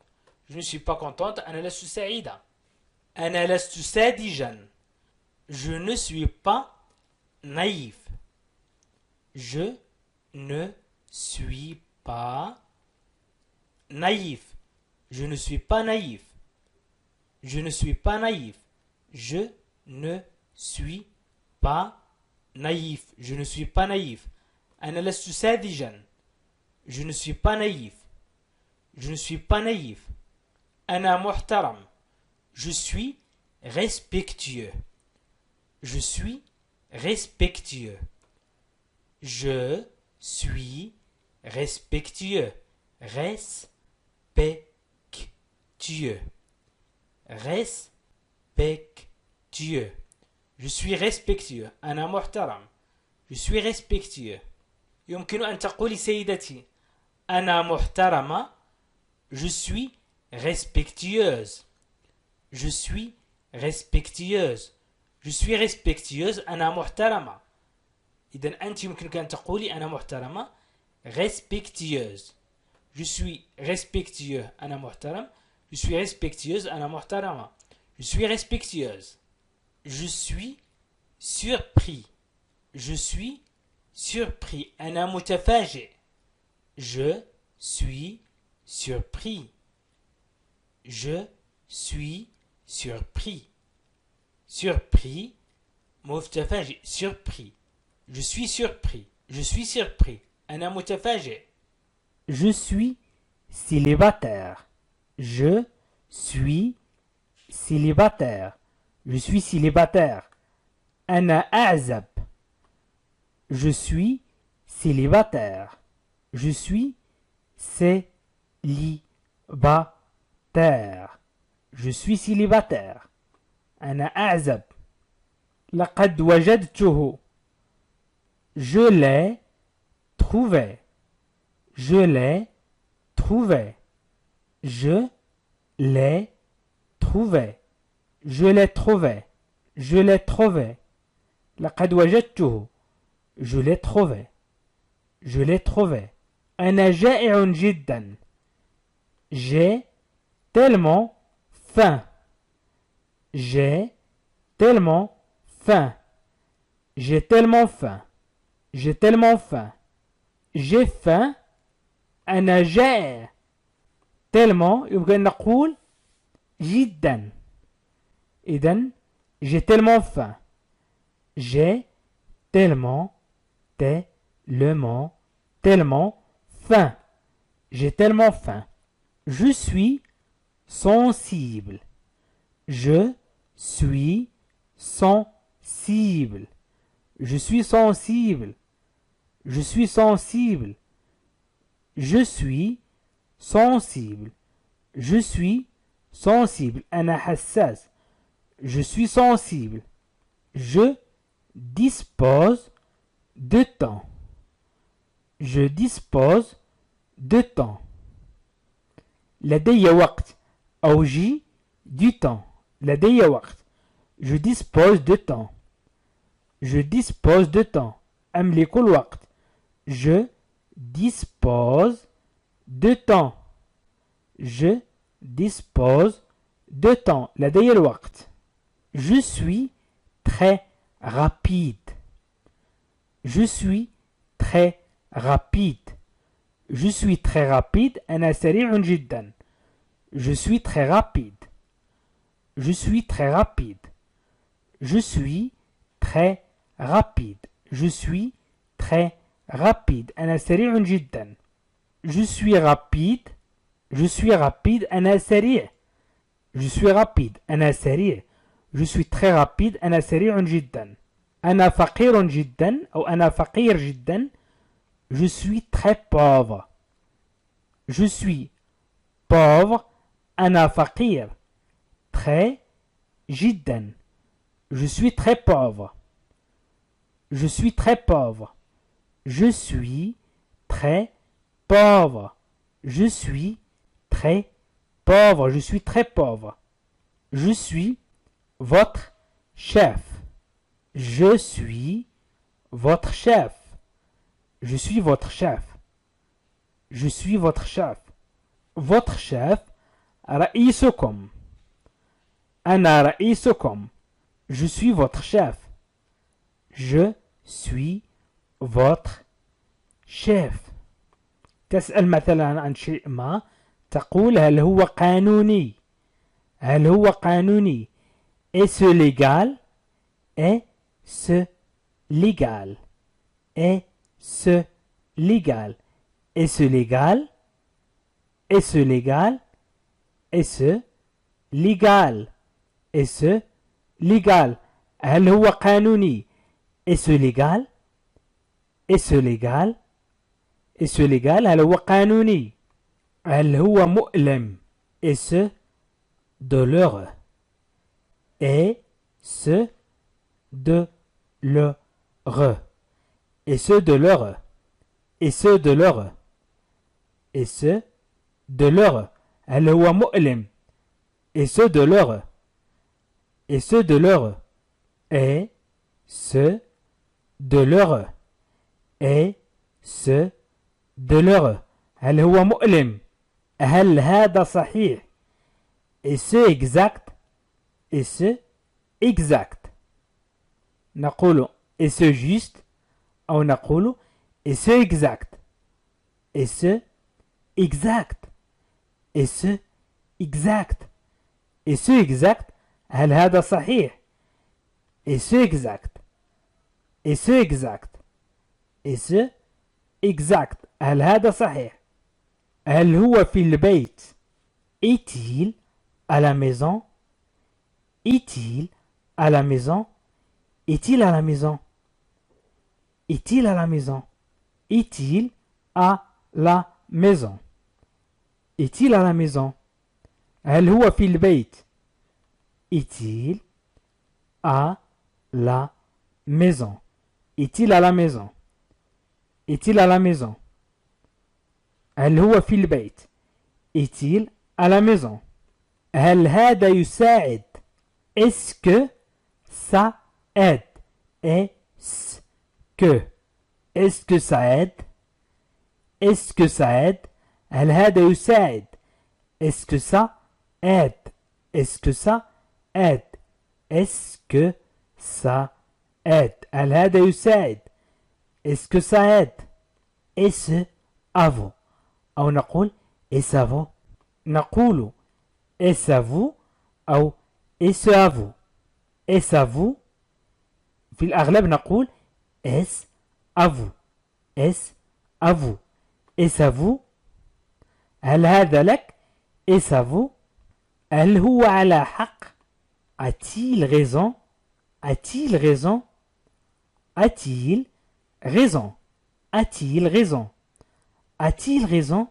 je ne suis pas contente. أنا لست سعيدة. أنا لست ساذجا. je ne suis pas naïf. je ne suis pas naïf. je ne suis pas naïf. je ne suis pas naïf. je ne suis pas naïf. je ne suis pas naïf. أنا لست ساذجا. je ne suis pas naïf. je ne suis pas naïf. أنا محترم. je suis respectueux. je suis respectueux. je suis respectueux. Respectueux. Respectueux. je suis respectueux. أنا محترم. je suis respectueux. يمكن أن تقولي سيدتي أنا محترمة. je suis respectueuse. je suis respectueuse. je suis respectueuse. أنا محترمة. إذا أنت يمكنك أن تقولي أنا محترمة respectueuse. je suis respectueux. أنا محترم. je suis respectueuse. أنا محترمة. je suis respectueuse. je suis surpris. je suis surpris. أنا متفاجئ. je suis surpris. je suis surpris. surpris. متفاجئ. surpris. je suis surpris. je suis surpris. أنا متفاجئ. Je suis célibataire. Je suis célibataire. Je suis célibataire. أنا أعزب. Je suis célibataire. Je suis célibataire. Je suis célibataire. أنا أعزب. لقد وجدته. Je l'ai trouvé. Je l'ai trouvé. Je l'ai trouvé. Je l'ai trouvé. Je l'ai trouvé. لقد وجدته. Je l'ai trouvé. Je l'ai trouvé. أنا جائع جدا. J'ai tellement faim. J'ai tellement faim. J'ai tellement faim. J'ai tellement faim. J'ai faim. أنا جائع. tellement يمكن أن نقول جدا. إذن j'ai tellement faim. J'ai tellement faim. J'ai tellement faim. Je suis sensible. Je suis sensible. Je suis sensible. Je suis sensible. Je suis sensible. Je suis sensible. أنا حساس. Je suis sensible. Je dispose de temps. Je dispose de temps. لدي وقت أو j'ai du temps. لدي وقت. Je dispose de temps. Je dispose de temps. أملك الوقت. Je dispose de temps. Je dispose de temps. لدي الوقت. Je suis très rapide. Je suis très rapide. Je suis très rapide. أنا سريع جدا. Je suis très rapide. Je suis très rapide. Je suis très rapide. Je suis très rapide. أنا سريع جدا. Je suis rapide. Je suis rapide. أنا سريع. Je suis rapide. أنا سريع. Je suis très rapide. أنا سريع جدا. أنا فقير جدا أو أنا فقير جدا. Je suis très pauvre. Je suis pauvre. أنا فقير. Très جدا. Je suis très pauvre. Je suis très pauvre. Je suis très pauvre. Je suis très pauvre. Je suis très pauvre. Je suis votre chef. Je suis votre chef. Je suis votre chef. Je suis votre chef. Votre chef. رئيسكم. أنا رئيسكم. Je suis votre chef. Je suis votre chef. تسأل مثلا عن شيء ما تقول هل هو قانوني. هل هو قانوني. Est-ce légal. Est-ce légal. Est-ce légal. Est-ce légal. Est-ce légal. Est-ce légal. Est-ce légal. هل هو قانوني. Est-ce légal. Est-ce légal. Est-ce légal. هل هو قانوني. هل هو مؤلم. Est-ce douloureux. Est-ce douloureux. Est-ce douloureux. Est-ce douloureux. Est-ce douloureux. هل هو مؤلم. Est-ce douloureux. Est-ce douloureux. Est-ce douloureux. Est-ce douloureux. هل هو مؤلم. هل هذا صحيح. Est-ce exact. Est-ce exact. نقول est-ce juste أو نقول est-ce exact. Est-ce exact. Est-ce exact. Est-ce exact. هل هذا صحيح. Est-ce exact. Est-ce exact. Est-ce exact. هل هذا صحيح. هل هو في البيت. Est-il à la maison. Est-il à la maison. Est-il à la maison. Est-il à la maison. Est-il à la maison. Est-il à la maison. هل هو في البيت. Est-il à la maison. Est-il à la maison. Est-il à la maison. هل هو في البيت. Est-il à la maison. هل هذا يساعد. Est-ce que ça aide. Est-ce que. Est-ce que ça aide. Est-ce que ça aide. هل هذا يساعد. Est-ce que ça aide. Est-ce que ça aide. Est-ce que ça aide. هل هذا يساعد. Est-ce que ça aide. Est-ce à vous. أو نقول est-ce à vous. نقول est-ce à vous أو est-ce à vous. Est-ce à vous. في الأغلب نقول est-ce à vous. Est-ce à vous. Est-ce à vous. هل هذا لك. Est-ce à vous. هل هو على حق. A-t-il raison. A-t-il raison. A-t-il raison. A-t-il raison. A-t-il raison.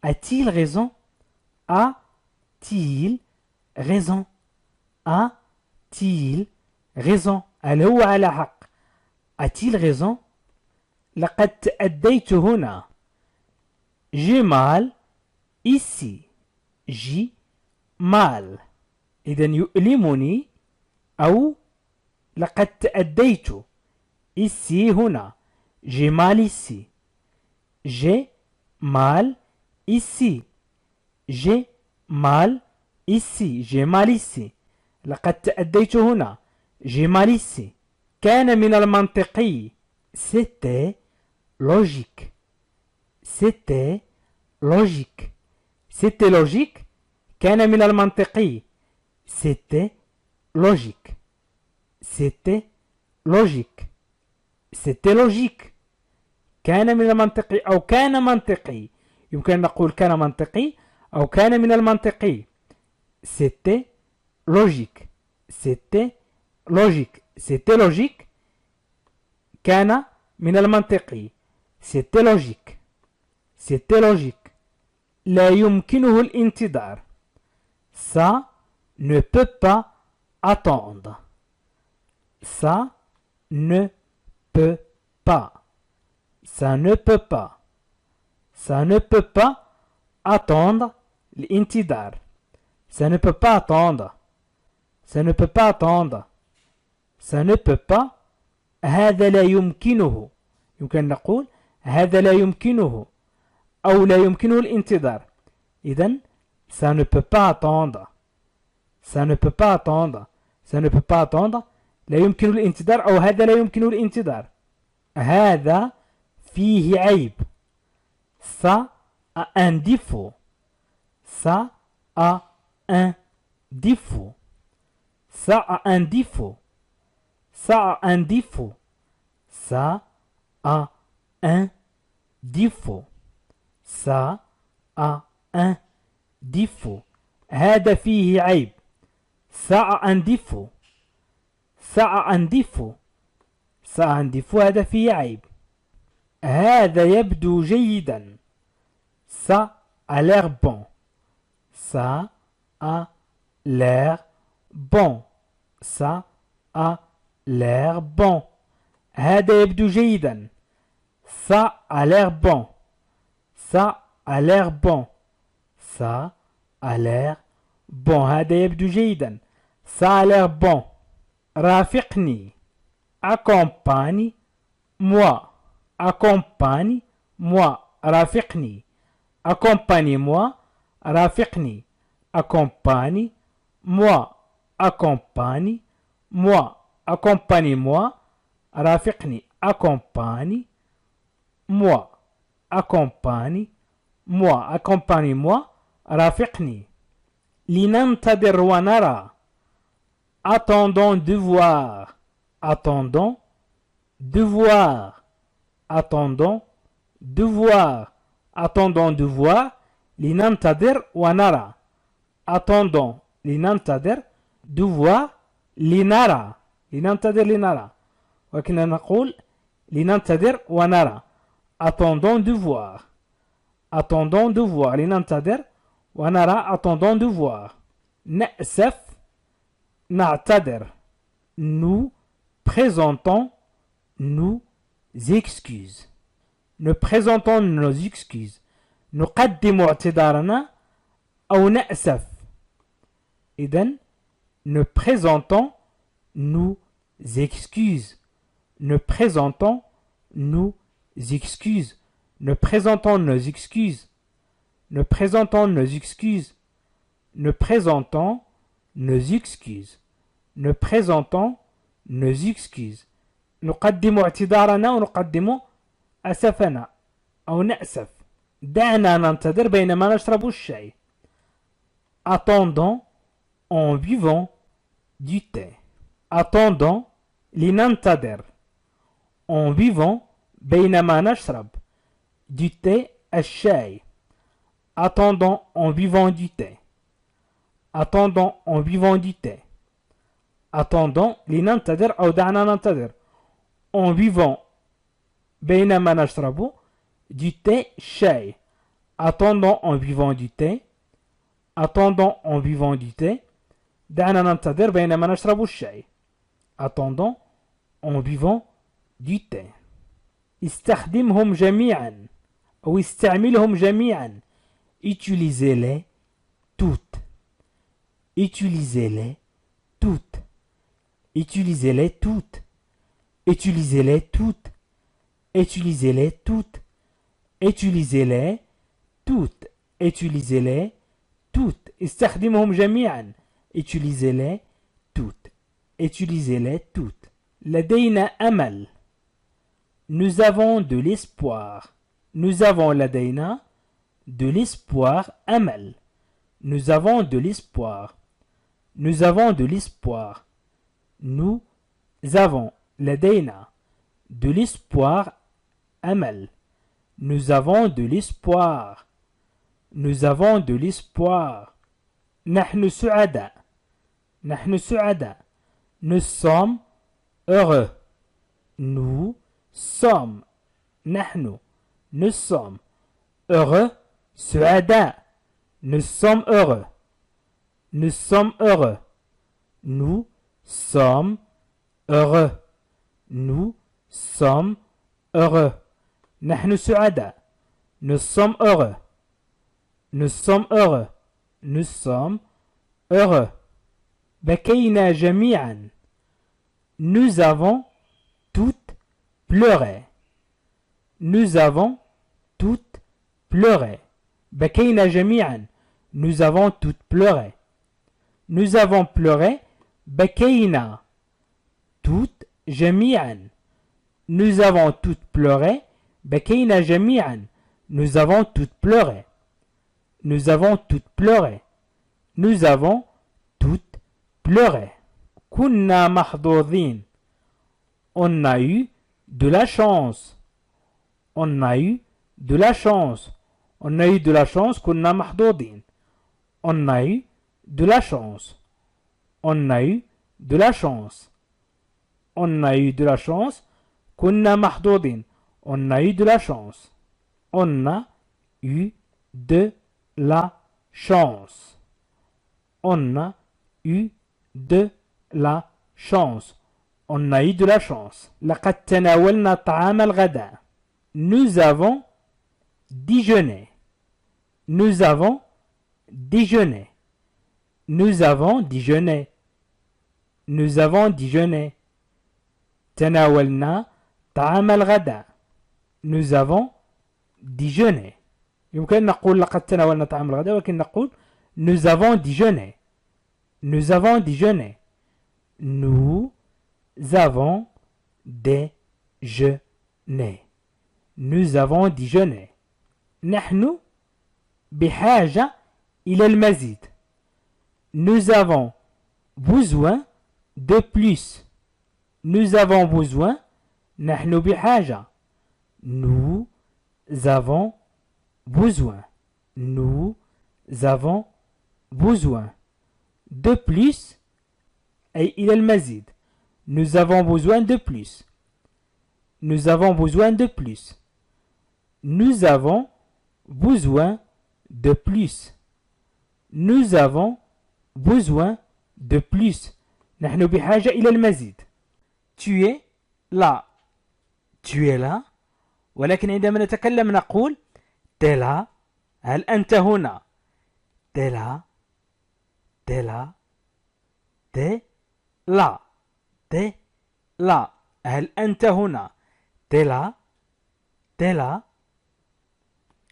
A-t-il raison. A-t-il raison. A-t-il raison. هل هو على حق. A-t-il raison. لقد تأديت هنا. J'ai mal ici. J'ai mal. إذا يؤلمني أو لقد تأديت. ici هنا. J'ai mal ici. j'ai mal ici. J'ai mal ici. J'ai mal ici. لقد تأديت هنا. J'ai mal ici. كان من المنطقي. C'était logique. C'était logique. C'était logique. كان من المنطقي. C'était logique. C'était logique. C'était logique. كان من المنطقي أو كان منطقي. يمكن أن نقول كان منطقي أو كان من المنطقي. C'était logique. C'était logique. C'était logique. كان من المنطقي. C'était logique. C'était logique. لا يمكنه الانتظار. Ça ne peut pas attendre. Ça ne peut pas. Ça ne peut pas. Ça ne peut pas attendre l'intidar. Ça ne peut pas attendre. Ça ne peut pas attendre. Ça ne peut pas. هذا لا يمكنه. يمكن أن نقول هذا لا يمكنه أو لا يمكنه الانتظار. إذن ça ne peut pas attendre. Ça ne peut pas attendre. Ça ne peut pas attendre. لا يمكن الانتظار أو هذا لا يمكنه الانتظار. هذا فيه عيب. Ça a un défaut. Ça a un défaut. Ça a un défaut. Ça a un défaut. Ça a un défaut. Ça a un défaut. هذا فيه عيب. Ça a un défaut. Ça a un défaut. Ça a un défaut. هذا فيه عيب. هذا يبدو جيدا. Ça a l'air bon. Ça a l'air bon. Ça a l'air bon. هذا يبدو جيدا. Ça a l'air bon. Ça a l'air bon. Ça a l'air bon. هذا يبدو جيدا. Ça a l'air bon. رافقني. Accompagne-moi. Accompagne-moi. رافقني. Accompagne-moi. رافقني. Accompagne-moi. Accompagne-moi. Accompagne-moi. رافقني. Accompagne-moi. Accompagne-moi. Accompagne-moi. رافقني. لننتظر ونرى. Attendons de voir. Attendons de voir. Attendons de voir. Attendons de voir. لننتظر ونرى. Attendons. لننتظر de voir. لنرى. لننتظر لنرى. ولكننا نقول لننتظر ونرى. Attendons de voir. Attendons de voir. لننتظر ونرى. Attendons de voir. نأسف. نعتذر. Nous présentons nos excuses. Nous présentons nos excuses. نقدم اعتذارنا أو نأسف. إذن nous présentons nos excuses. Nous présentons nos excuses. Nous présentons nos excuses. Nous présentons nos excuses. Nous présentons nos excuses. Nous présentons nos excuses. نقدم اعتذارنا ونقدم أسفنا أو نأسف. دعنا ننتظر بينما نشرب الشاي. Attendons en buvant du thé. Attendons لننتظر en buvant بينما نشرب du thé الشاي. Attendons en buvant du thé. Attendons en buvant du thé. Attendons لننتظر أو دعنا ننتظر en buvant بينما نشرب du thé شاي. Attendons en buvant du thé. Attendons en buvant du thé. دعنا ننتظر بينما نشرب الشاي. Attendons en buvant du thé. استخدمهم جميعا أو استعملهم جميعا. Utilisez-les toutes. Utilisez-les toutes. Utilisez-les toutes. Utilisez-les toutes. Utilisez-les toutes. Utilisez-les toutes. Utilisez-les toutes. استخدمهم جميعا. Utilisez-les toutes. Utilisez-les toutes. لدينا أمل. Nous avons de l'espoir. Nous avons لدينا de l'espoir. أمل. Nous avons de l'espoir. Nous avons de l'espoir. Nous avons لدينا de l'espoir. أمل. Nous avons de l'espoir. Nous avons de l'espoir. نحن سعداء. نحن سعداء. Nous sommes heureux. Nous sommes. نحن. Nous sommes heureux. سعداء. Nous sommes heureux. Nous sommes heureux. Nous sommes heureux. Nous sommes heureux. نحن سعداء. Nous sommes heureux. Nous sommes heureux. Nous sommes heureux. بكينا جميعا. Nous avons toutes pleuré. Nous avons toutes pleuré. بكينا جميعا. Nous avons toutes pleuré. Nous avons pleuré. بكينا. toutes جميعا. Nous avons toutes pleuré. بكينا جميعا. Nous avons toutes pleuré. Nous avons toutes pleuré. Nous avons toutes pleuré. كنا محظوظين. On a eu de la chance. On a eu de la chance. On a eu de la chance. كنا محظوظين. On a eu de la chance. On a eu de la chance. On a eu de la chance. كنا محظوظين. On a eu de la chance. On a eu de la chance. On a eu de la chance. On a eu de la chance. لقد تناولنا طعام الغداء. Nous avons déjeuné. Nous avons déjeuné. Nous avons déjeuné. Nous avons déjeuné. تناولنا طعام الغداء. Nous avons déjeuné. يمكن نقول لقد تناولنا طعام الغداء ولكن نقول nous avons déjeuné. Nous avons déjeuné. Nous avons déjeuné. Nous avons déjeuné. نحن بحاجة إلى المزيد. Nous avons besoin de plus. Nous avons besoin. نحن بحاجة. Nous avons besoin. Nous avons besoin. De plus أي إلى المزيد. Nous avons besoin de plus. Nous avons besoin de plus. Nous avons besoin de plus. Nous avons besoin de plus. نحن بحاجة إلى المزيد. Tu es là. Tu es là. ولكن عندما نتكلم نقول t'es là. هل أنت هنا؟ t'es là. t'es là. t'es là. t'es là. هل أنت هنا؟ t'es là. t'es là.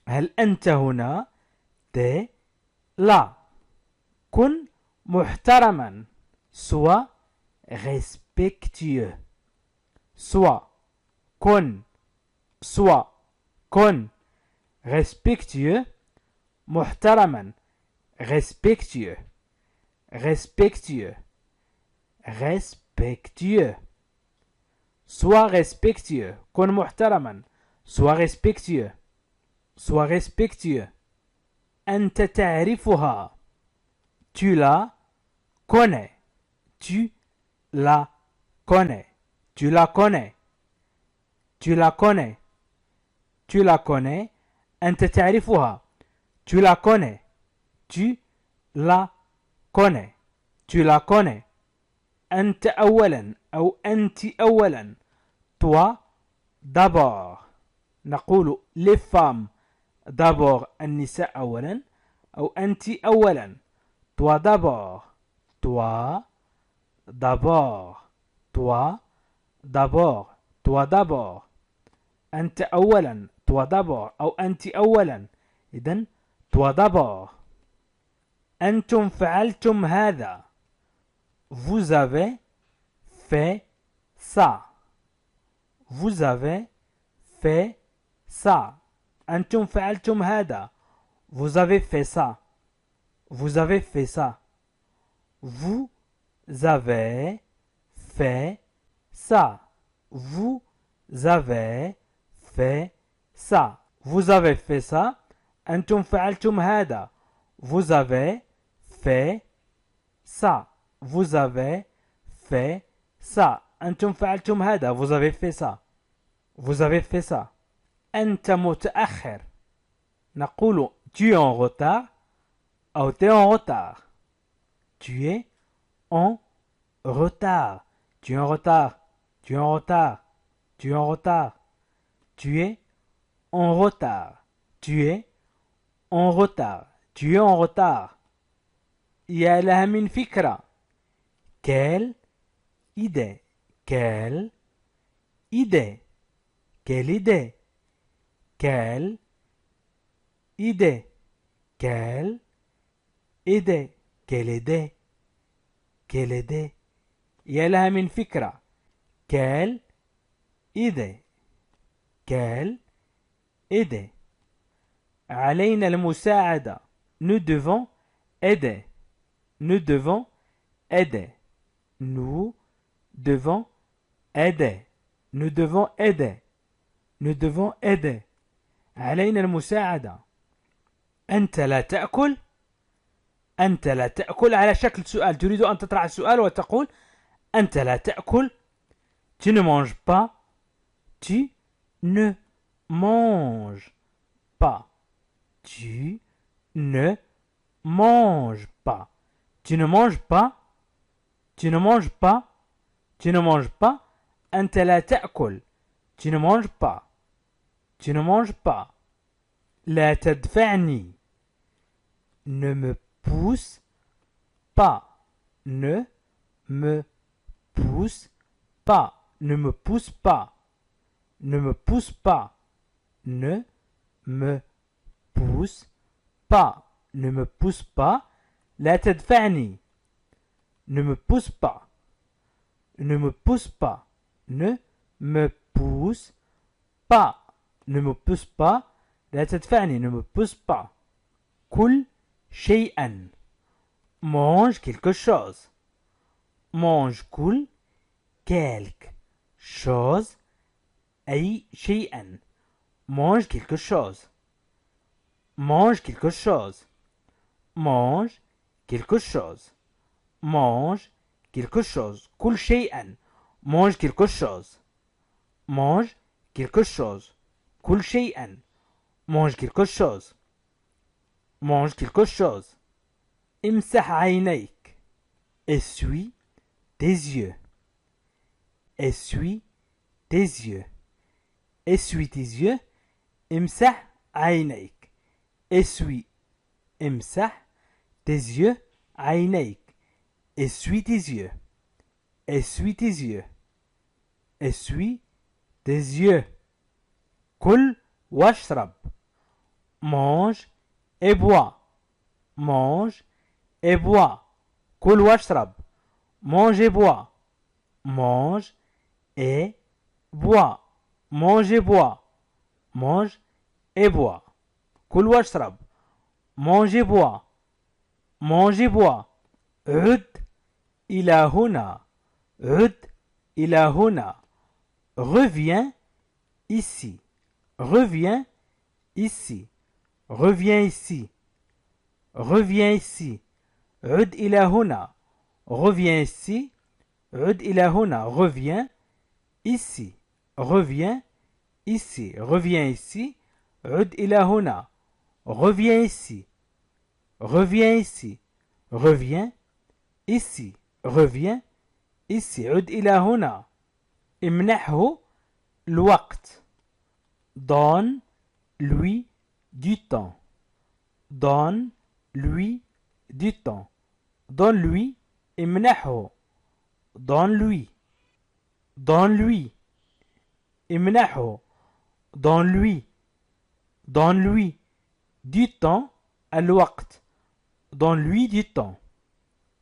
هل أنت هنا؟ t'es là. كن محترما. Sois respectueux. Sois. كن. Sois. كن. Respectueux. محترما. Respectueux. Respectueux. Respectueux. Sois respectueux. كن محترما. Sois respectueux. Sois respectueux. أنت تعرفها. Tu la connais. Tu la connais. Tu la connais. Tu la connais. Tu la connais. أنت تعرفها. Tu la connais. Tu la connais. Tu la connais. أنت أولا أو أنت أولا. Toi d'abord. نقول les femmes d'abord. النساء أولا أو أنت أولا. Toi d'abord. Toi d'abord. Toi d'abord. Toi d'abord. أنت أولا. Toi toi d'abord أو أنت أولا. إذن toi d'abord. أنتم فعلتم هذا. Vous avez fait ça. Vous avez fait ça. أنتم فعلتم هذا. Vous avez fait ça. Vous avez fait ça. Vous avez fait ça. Vous avez fait ça. Vous avez fait ça. أنتم فعلتم هذا. Vous avez fait ça. Vous avez fait ça. أنتم فعلتم هذا. Vous avez fait ça. Vous avez fait ça. أنت متأخر. نقول tu es en retard أو tu es en retard. Tu es en retard. Tu es en retard. Tu es en retard. Tu es en retard. Tu es en retard. Tu es en retard. Tu es en retard. يا لها من فكرة. Quelle idée. Quelle idée. Quelle idée. Quelle idée. Quelle idée. Quelle idée. Quelle idée. يا لها من فكرة. Quelle idée. Quelle idée. علينا المساعدة. Nous devons aider. Nous devons aider. Nous devons aider. Nous devons aider. Nous devons aider. علينا المساعدة. أنت لا تأكل. أنت لا تأكل على شكل سؤال. تريد أن تطرح السؤال وتقول أنت لا تأكل. Tu ne manges pas. Tu ne manges pas. Tu ne manges pas. Tu ne manges pas. Tu ne manges pas. Tu ne manges pas. أنت لا تأكل. Tu ne manges pas. Tu ne manges pas. لا تدفعني. Ne me pousse pas. Ne me pousse pas. Ne me pousse pas. Ne me pousse pas. Ne me pousse pas. Ne me pousse pas. لا تدفعني. Ne me pousse pas. Ne me pousse pas. Ne me pousse pas. Ne me pousse pas. لا تدفعني. Ne me pousse pas. كل شيئا. Mange quelque chose. Mange كل quelque chose. أي شيئا. Mange quelque chose. Mange quelque chose. Mange quelque chose. Mange quelque chose. كل شيئا. Mange quelque chose. Mange quelque chose. كل شيئا. Mange quelque chose. Mange quelque chose. امسح عينيك. Essuie tes yeux. Essuie tes yeux. Essuie tes yeux. امسح عينيك. Essuie. امسح tes yeux. عينيك. Essuie tes yeux. Essuie tes yeux. Essuie tes yeux. كل واشرب. Mange et bois. Mange et bois. كل واشرب. Mange et bois. Mange et bois. Mange et bois. Mange et bois. كل واشرب. Mange et bois. Mange et bois. عد إلى هنا. عد إلى هنا. Reviens ici. Reviens ici. Reviens ici. Reviens ici. عد إلى هنا. Reviens ici. عد إلى هنا. Reviens ici. Reviens ici. Reviens ici. عد إلى هنا. Reviens ici. Reviens ici. Reviens ici. Reviens ici. عد إلى هنا. امنحه الوقت. Donne-lui du temps. Donne-lui du temps. Donne-lui. امنحه. Donne-lui. Donne-lui. امنحه. Donne-lui. Donne-lui du temps. الوقت. Donne-lui du temps.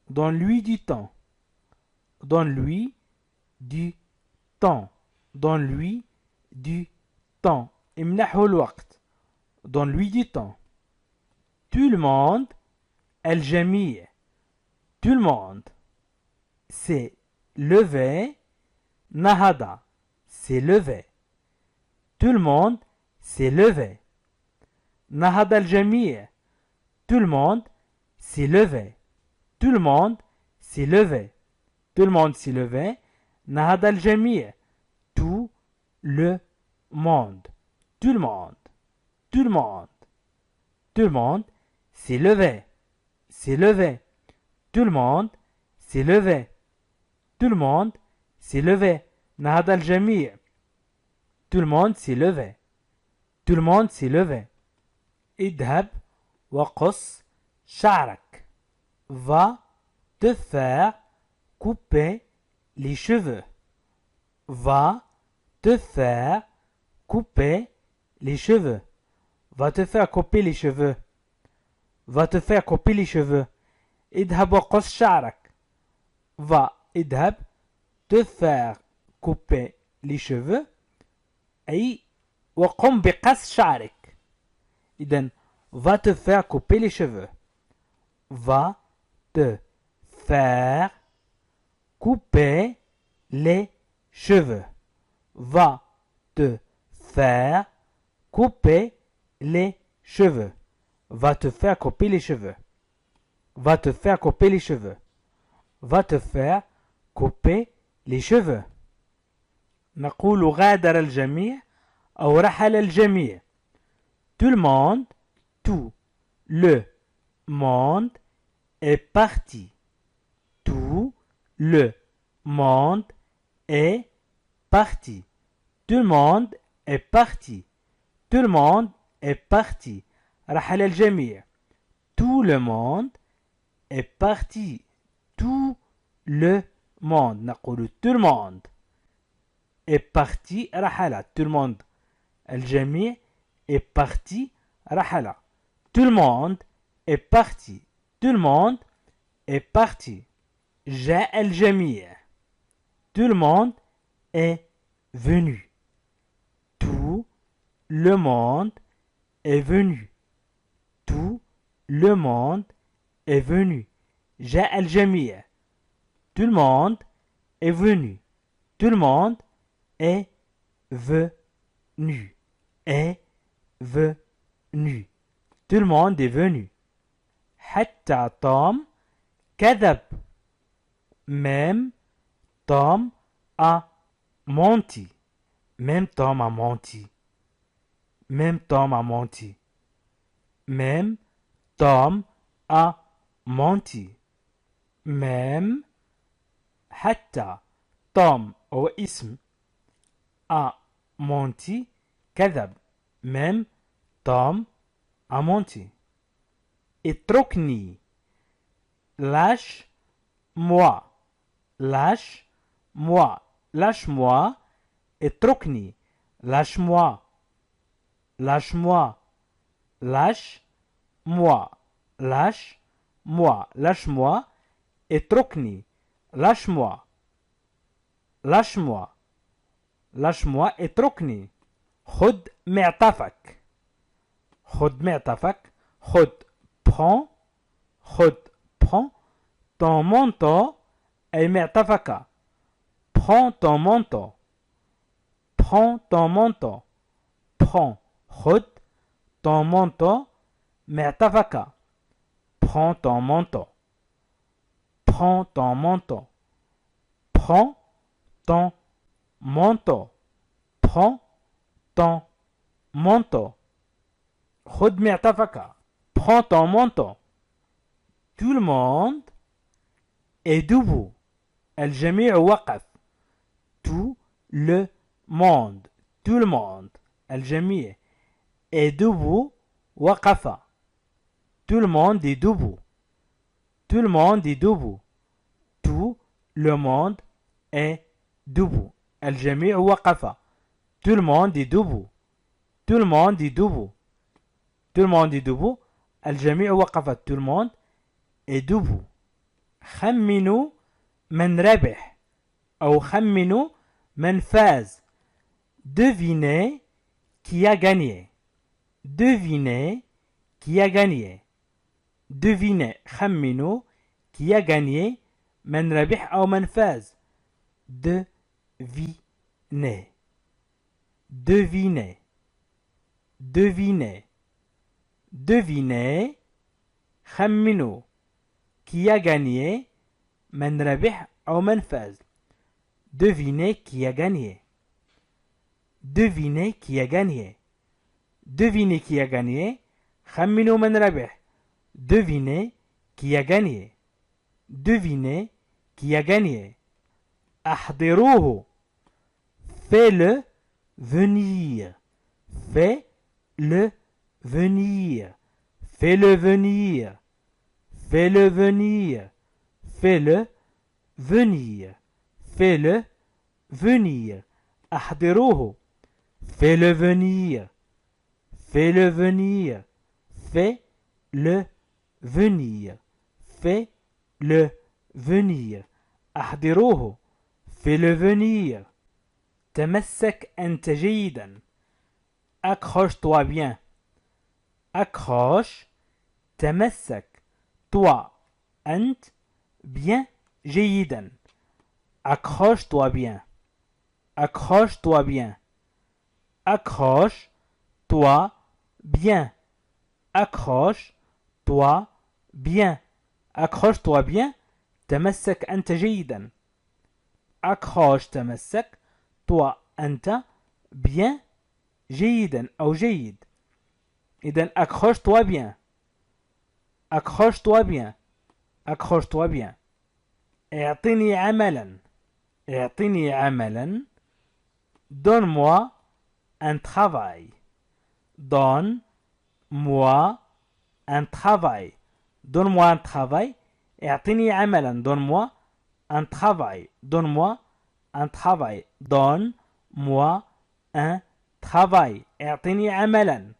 Donne-lui du temps. Donne-lui du temps. Donne-lui du temps. امنحه الوقت. Donne-lui du temps. Tout le monde. الجميع. Tout le monde. C'est levé. نهض. C'est levé. Tout le monde s'est levé. نهض الجميع. Tout le monde s'est levé. Tout le monde s'est levé. Tout le monde s'est levé. نهض الجميع. Tout le monde. Tout le monde. Tout le monde. Tout le monde s'est levé. S'est levé. Tout le monde s'est levé. Tout le monde s'est levé. نهض الجميع. Tout le monde s'est levé. Tout le monde s'est levé. اذهب وقص شعرك. Va te faire couper les cheveux. Va te faire couper les cheveux. Va te faire couper les cheveux. Va te faire couper les cheveux. اذهب وقص شعرك. Va اذهب te faire couper les cheveux. أي وقم بقص شعرك. إذن va te faire couper les cheveux. Va te faire couper les cheveux. Va te faire couper les cheveux. Va te faire couper les cheveux. Va te faire couper les cheveux. Va te faire couper les cheveux. نقول غادر الجميع أو رحل الجميع. Tout le monde, tout le monde est parti. Tout le monde est parti. Tout le monde est parti. Tout le monde est parti. رحل الجميع. Tout le monde est parti. Tout le monde. نقول tout le monde est parti. رحل. Tout le monde. الجميع est parti. رحل. Tout le monde est parti. Tout le monde est parti. جاء الجميع. Tout le monde est venu. Tout le monde est venu. Tout le monde est venu. جاء الجميع. Tout le monde est venu. Tout le monde est venu. Est venu. Tout le monde est venu. حتى توم كذب. Même Tom a menti. Même Tom a menti. Même Tom a menti. Même Tom a menti. Même حتى توم هو اسم a menti كذب. Même Tom a menti. اتركني. Lâche-moi. Lâche-moi. Lâche-moi. اتركني. Lâche-moi. Lâche-moi. Lâche-moi. Lâche-moi. Lâche-moi. اتركني. Lâche-moi. Lâche-moi. Lâche-moi. اتركني. خد معطفك. خد معطفك. خد. Prends. خد. Prends. Ton manteau est معطفك. Prends ton manteau. Prends ton manteau. Prends. خد. Ton manteau. معطفك. Prends ton manteau. Prends ton manteau. Prends ton manteau. Prends ton manteau. خد معطفك. Prends ton manteau. Tout le monde est debout. الجميع وقف. Tout le monde. Tout le monde. الجميع est debout. وقف. Tout le monde est debout. Tout le monde est debout. Tout le monde est debout. الجميع وقف. Tout le monde est debout. Tout le monde est debout. Tout le monde est debout. الجميع وقف. Tout le monde est debout. خمنوا من ربح أو خمنوا من فاز. Devinez qui a gagné. Devinez qui a gagné. Devinez خمنوا qui a gagné من ربح أو من فاز. Devinez. Devinez. Devinez. Devinez خمنوا qui a gagné من ربح أو من فاز. Devinez qui a gagné. Devinez qui a gagné. Devinez qui a gagné. خمنوا من ربح. Devinez qui a gagné. Devinez qui a gagné. أحضروه. Fais-le venir. Fais-le venir. Fais-le venir. Fais-le venir. Fais-le venir. Fais-le venir. أحضروه. Fais-le venir. Fais-le venir. Fais-le venir. Fais-le venir. أحضروه. Fais-le venir. تمسك أنت جيدا. Accroche-toi bien. Accroche. تمسك. Toi. أنت. Bien. جيدا. Accroche-toi bien. Accroche-toi bien. Accroche-toi bien. Accroche-toi bien. Accroche-toi bien. تمسك أنت جيدا. Accroche تمسك. Toi أنت. Bien. جيدا أو جيد. إذن accroche-toi bien. Accroche-toi bien. Accroche-toi bien. اعطني عملا. اعطني عملا. Donne-moi un travail. Donne-moi un travail. Donne-moi un travail. اعطني عملا. Donne-moi un travail. Donne-moi un travail. Donne-moi un travail. اعطني عملا.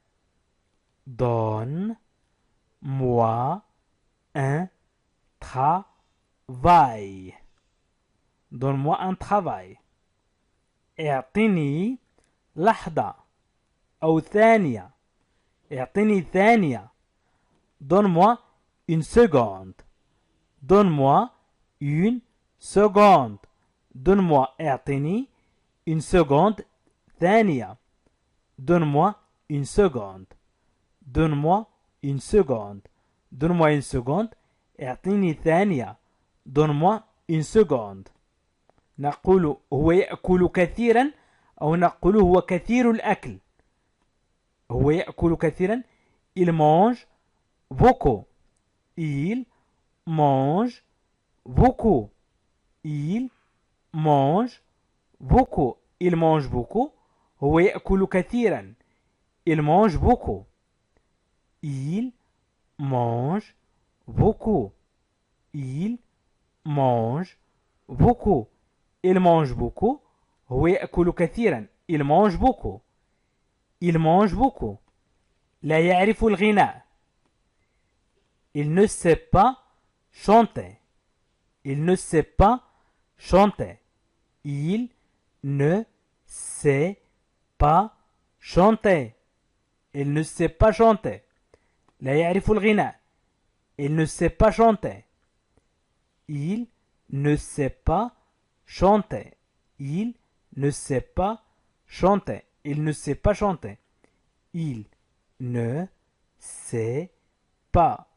Donne-moi un travail. Donne-moi un travail. اعطني لحظة أو ثانية. اعطني ثانية. Donne-moi une seconde. Donne-moi une seconde. Donne-moi اعطني une seconde ثانية. Donne-moi une seconde. Donne-moi une seconde. Donne-moi une seconde. اعطني ثانية. Donne-moi une seconde. نقول هو يأكل كثيرا أو نقول هو كثير الأكل. هو يأكل كثيرا. Il mange beaucoup. Il mange beaucoup. Il mange beaucoup. Il mange beaucoup. هو يأكل كثيرا. Il mange beaucoup. Il mange beaucoup. Il mange beaucoup. Il mange beaucoup. هو يأكل كثيرا. Il mange beaucoup. Il mange beaucoup. لا يعرف الغناء. Il ne sait pas chanter. Il ne sait pas chanter. Il ne sait pas chanter. Il ne sait pas chanter. لا يعرف الغناء. Il ne sait pas chanter. Il ne sait pas chanter. Il ne sait pas chanter. Il ne sait pas chanter. Il ne sait pas.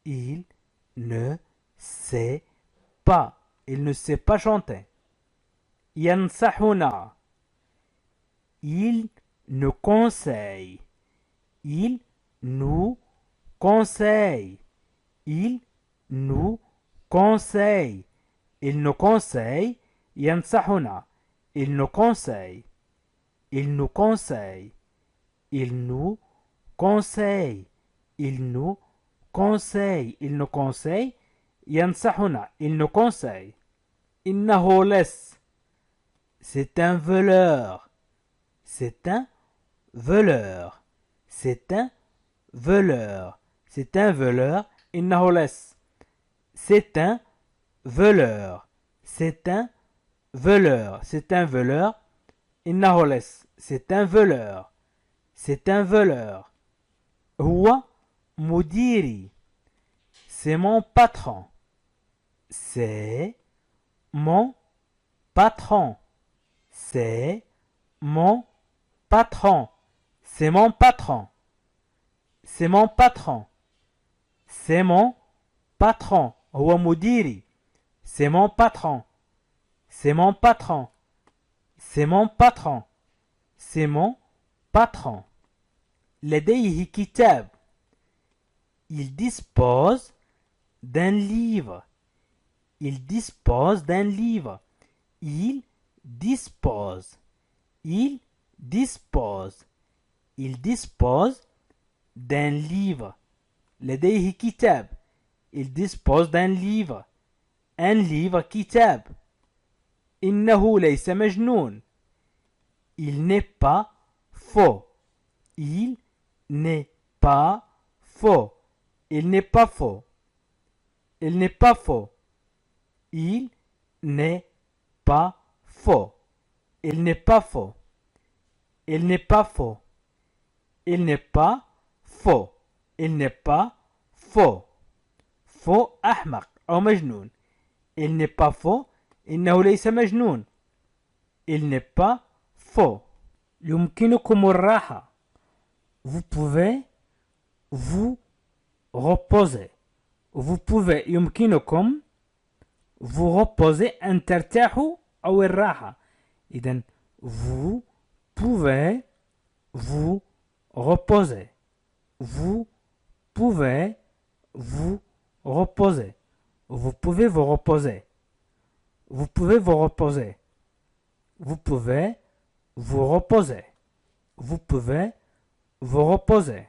Il ne sait pas. Il ne sait pas chanter. ينصحنا. Il nous conseille. Il nous conseille. Il nous conseille. Il nous conseille. ينصحنا. Il nous conseille. Il nous conseille. Il nous conseille. Il nous conseille. Il nous conseille. ينصحنا. Il nous conseille. إنه لص. C'est un voleur. C'est un voleur. C'est un voleur. C'est un voleur. إنه لص. C'est un voleur. C'est un voleur. C'est un voleur. إنه لص. C'est un voleur. C'est un voleur. هو مديري. C'est mon patron. C'est mon patron. C'est mon patron. C'est mon patron. C'est mon patron. C'est mon patron. هو مديري. C'est mon patron. C'est mon patron. C'est mon patron. C'est mon patron. لديه كتاب. Il dispose d'un livre. Il dispose d'un livre. Il dispose. Il dispose. Il dispose d'un livre. لديه كتاب. Il dispose d'un livre. Un livre كتاب. إنه ليس مجنون. Il n'est pas faux. Il n'est pas faux. Il n'est pas faux. Il n'est pas faux. Il n'est pas faux. Il n'est pas faux. Il n'est pas faux. Il n'est pas faux. Il n'est pas faux. Faux أحمق أو مجنون. Il n'est pas faux. إنه ليس مجنون. Il n'est pas faux. يمكنكم الراحة. Vous pouvez vous reposer. Vous pouvez يمكنكم vous reposer أن ترتاحوا أو الراحة. إذن vous pouvez vous reposer. Vous pouvez vous reposer. Vous pouvez vous reposer. Vous pouvez vous reposer. Vous pouvez vous reposer. Vous pouvez vous reposer.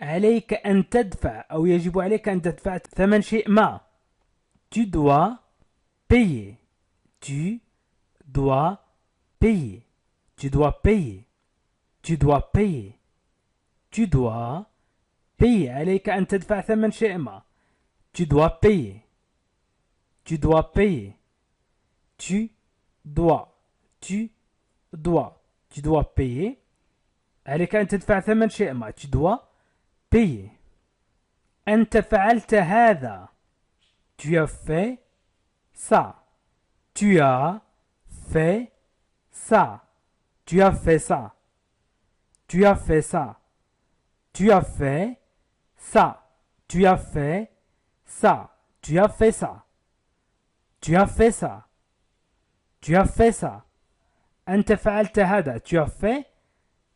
عليك أن تدفع أو يجب عليك أن تدفع ثمن شيء ما. Tu dois payer. Tu dois payer. Tu dois payer. Tu dois payer. Tu dois payer. عليك أن تدفع ثمن شيء ما. Tu dois payer. Tu dois payer. Tu dois. Tu dois. Tu dois payer. عليك أن تدفع ثمن شيء ما. Tu dois payer. أنت فعلت هذا. Tu as fait ça. Tu as fait ça. Tu as fait ça. Tu as fait ça. Tu as fait ça. Tu as fait ça. Tu as fait ça. Tu as fait ça. Tu as fait ça. أنت فعلت هذا. Tu as fait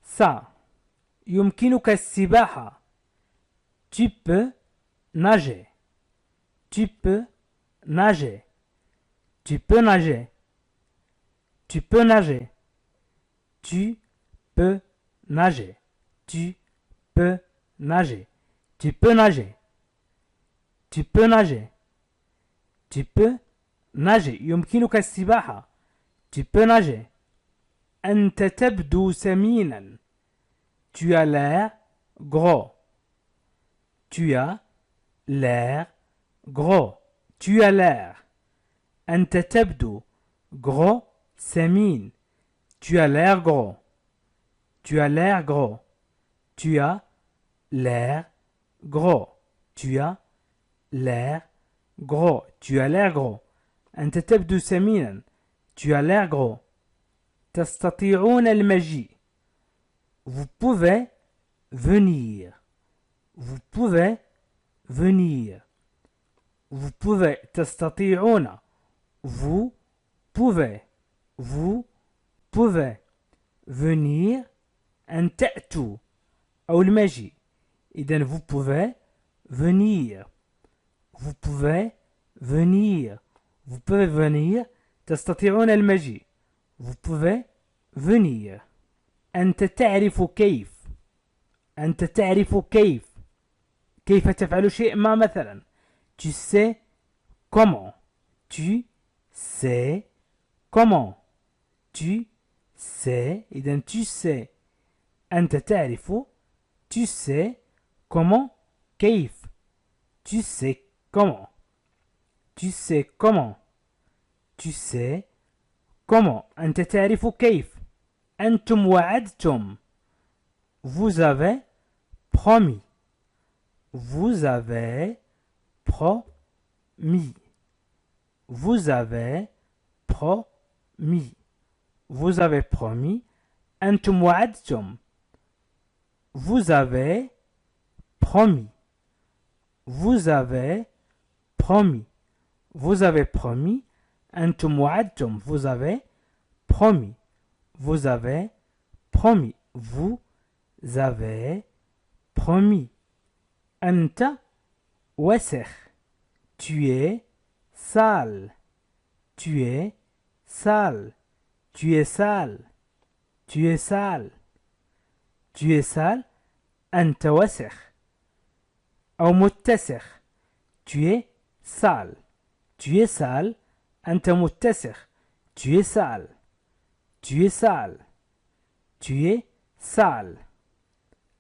ça. يمكنك السباحة. Tu peux nager. Tu peux nager. Tu peux nager. Tu peux nager. Tu peux nager. Tu peux nager. Tu peux nager. Tu peux nager. Tu peux nager. يمكنك السباحة. Tu peux nager. أنت تبدو سمينا. Tu as l'air gros. Tu as l'air gros. Tu as l'air. أنت تبدو gros سمين. Tu as l'air gros. Tu as l'air gros. Tu as l'air gros. Tu as l'air gros. Tu as l'air gros. أنت تبدو سمينا. Tu as l'air gros. تستطيعون المجيء. Vous pouvez venir. Vous pouvez venir. Vous pouvez. تستطيعون. Vous pouvez. Vous pouvez venir. أن تأتوا أو المجيء. إذن vous pouvez venir. Vous pouvez venir. Vous pouvez venir. تستطيعون المجيء. Vous pouvez venir. أنت تعرف كيف. أنت تعرف كيف. كيف تفعل شيء ما مثلا. Tu sais comment. Tu sais comment. Tu sais. إذن tu sais. أنت تعرف. Tu sais comment كيف tu sais comment tu sais comment tu sais comment أنت تعرف كيف أنتم وعدتم vous avez promis vous avez promis vous avez promis vous avez promis أنتم وعدتم vous avez promis vous avez promis vous avez promis أنتم وعدتم vous avez promis vous avez promis vous avez promis أنت وسخ tu es sale tu es sale tu es sale tu es sale tu es sale أنت وسخ أو متسخ tu es sale tu es sale أنت متسخ tu es sale tu es sale tu es sale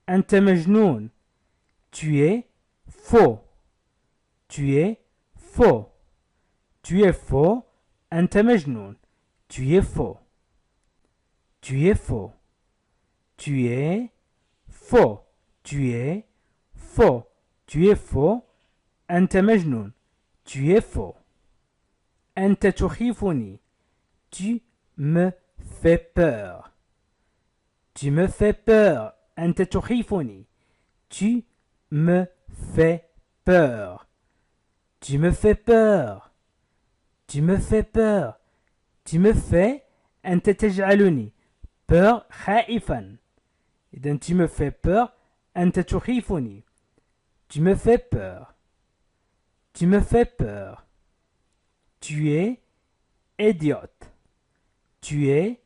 أنت مجنون tu es faux tu es faux tu es faux أنت مجنون tu es faux tu es faux tu es faux tu es faux tu es faux أنت مجنون tu es faux أنت تخيفني tu me fais peur tu me fais peur أنت تخيفني tu me fais peur tu me fais peur tu me fais peur tu me fais أنت تجعلني peur خائفا إذا tu me fais peur أنت تخيفني tu me fais peur tu me fais peur tu es idiote tu es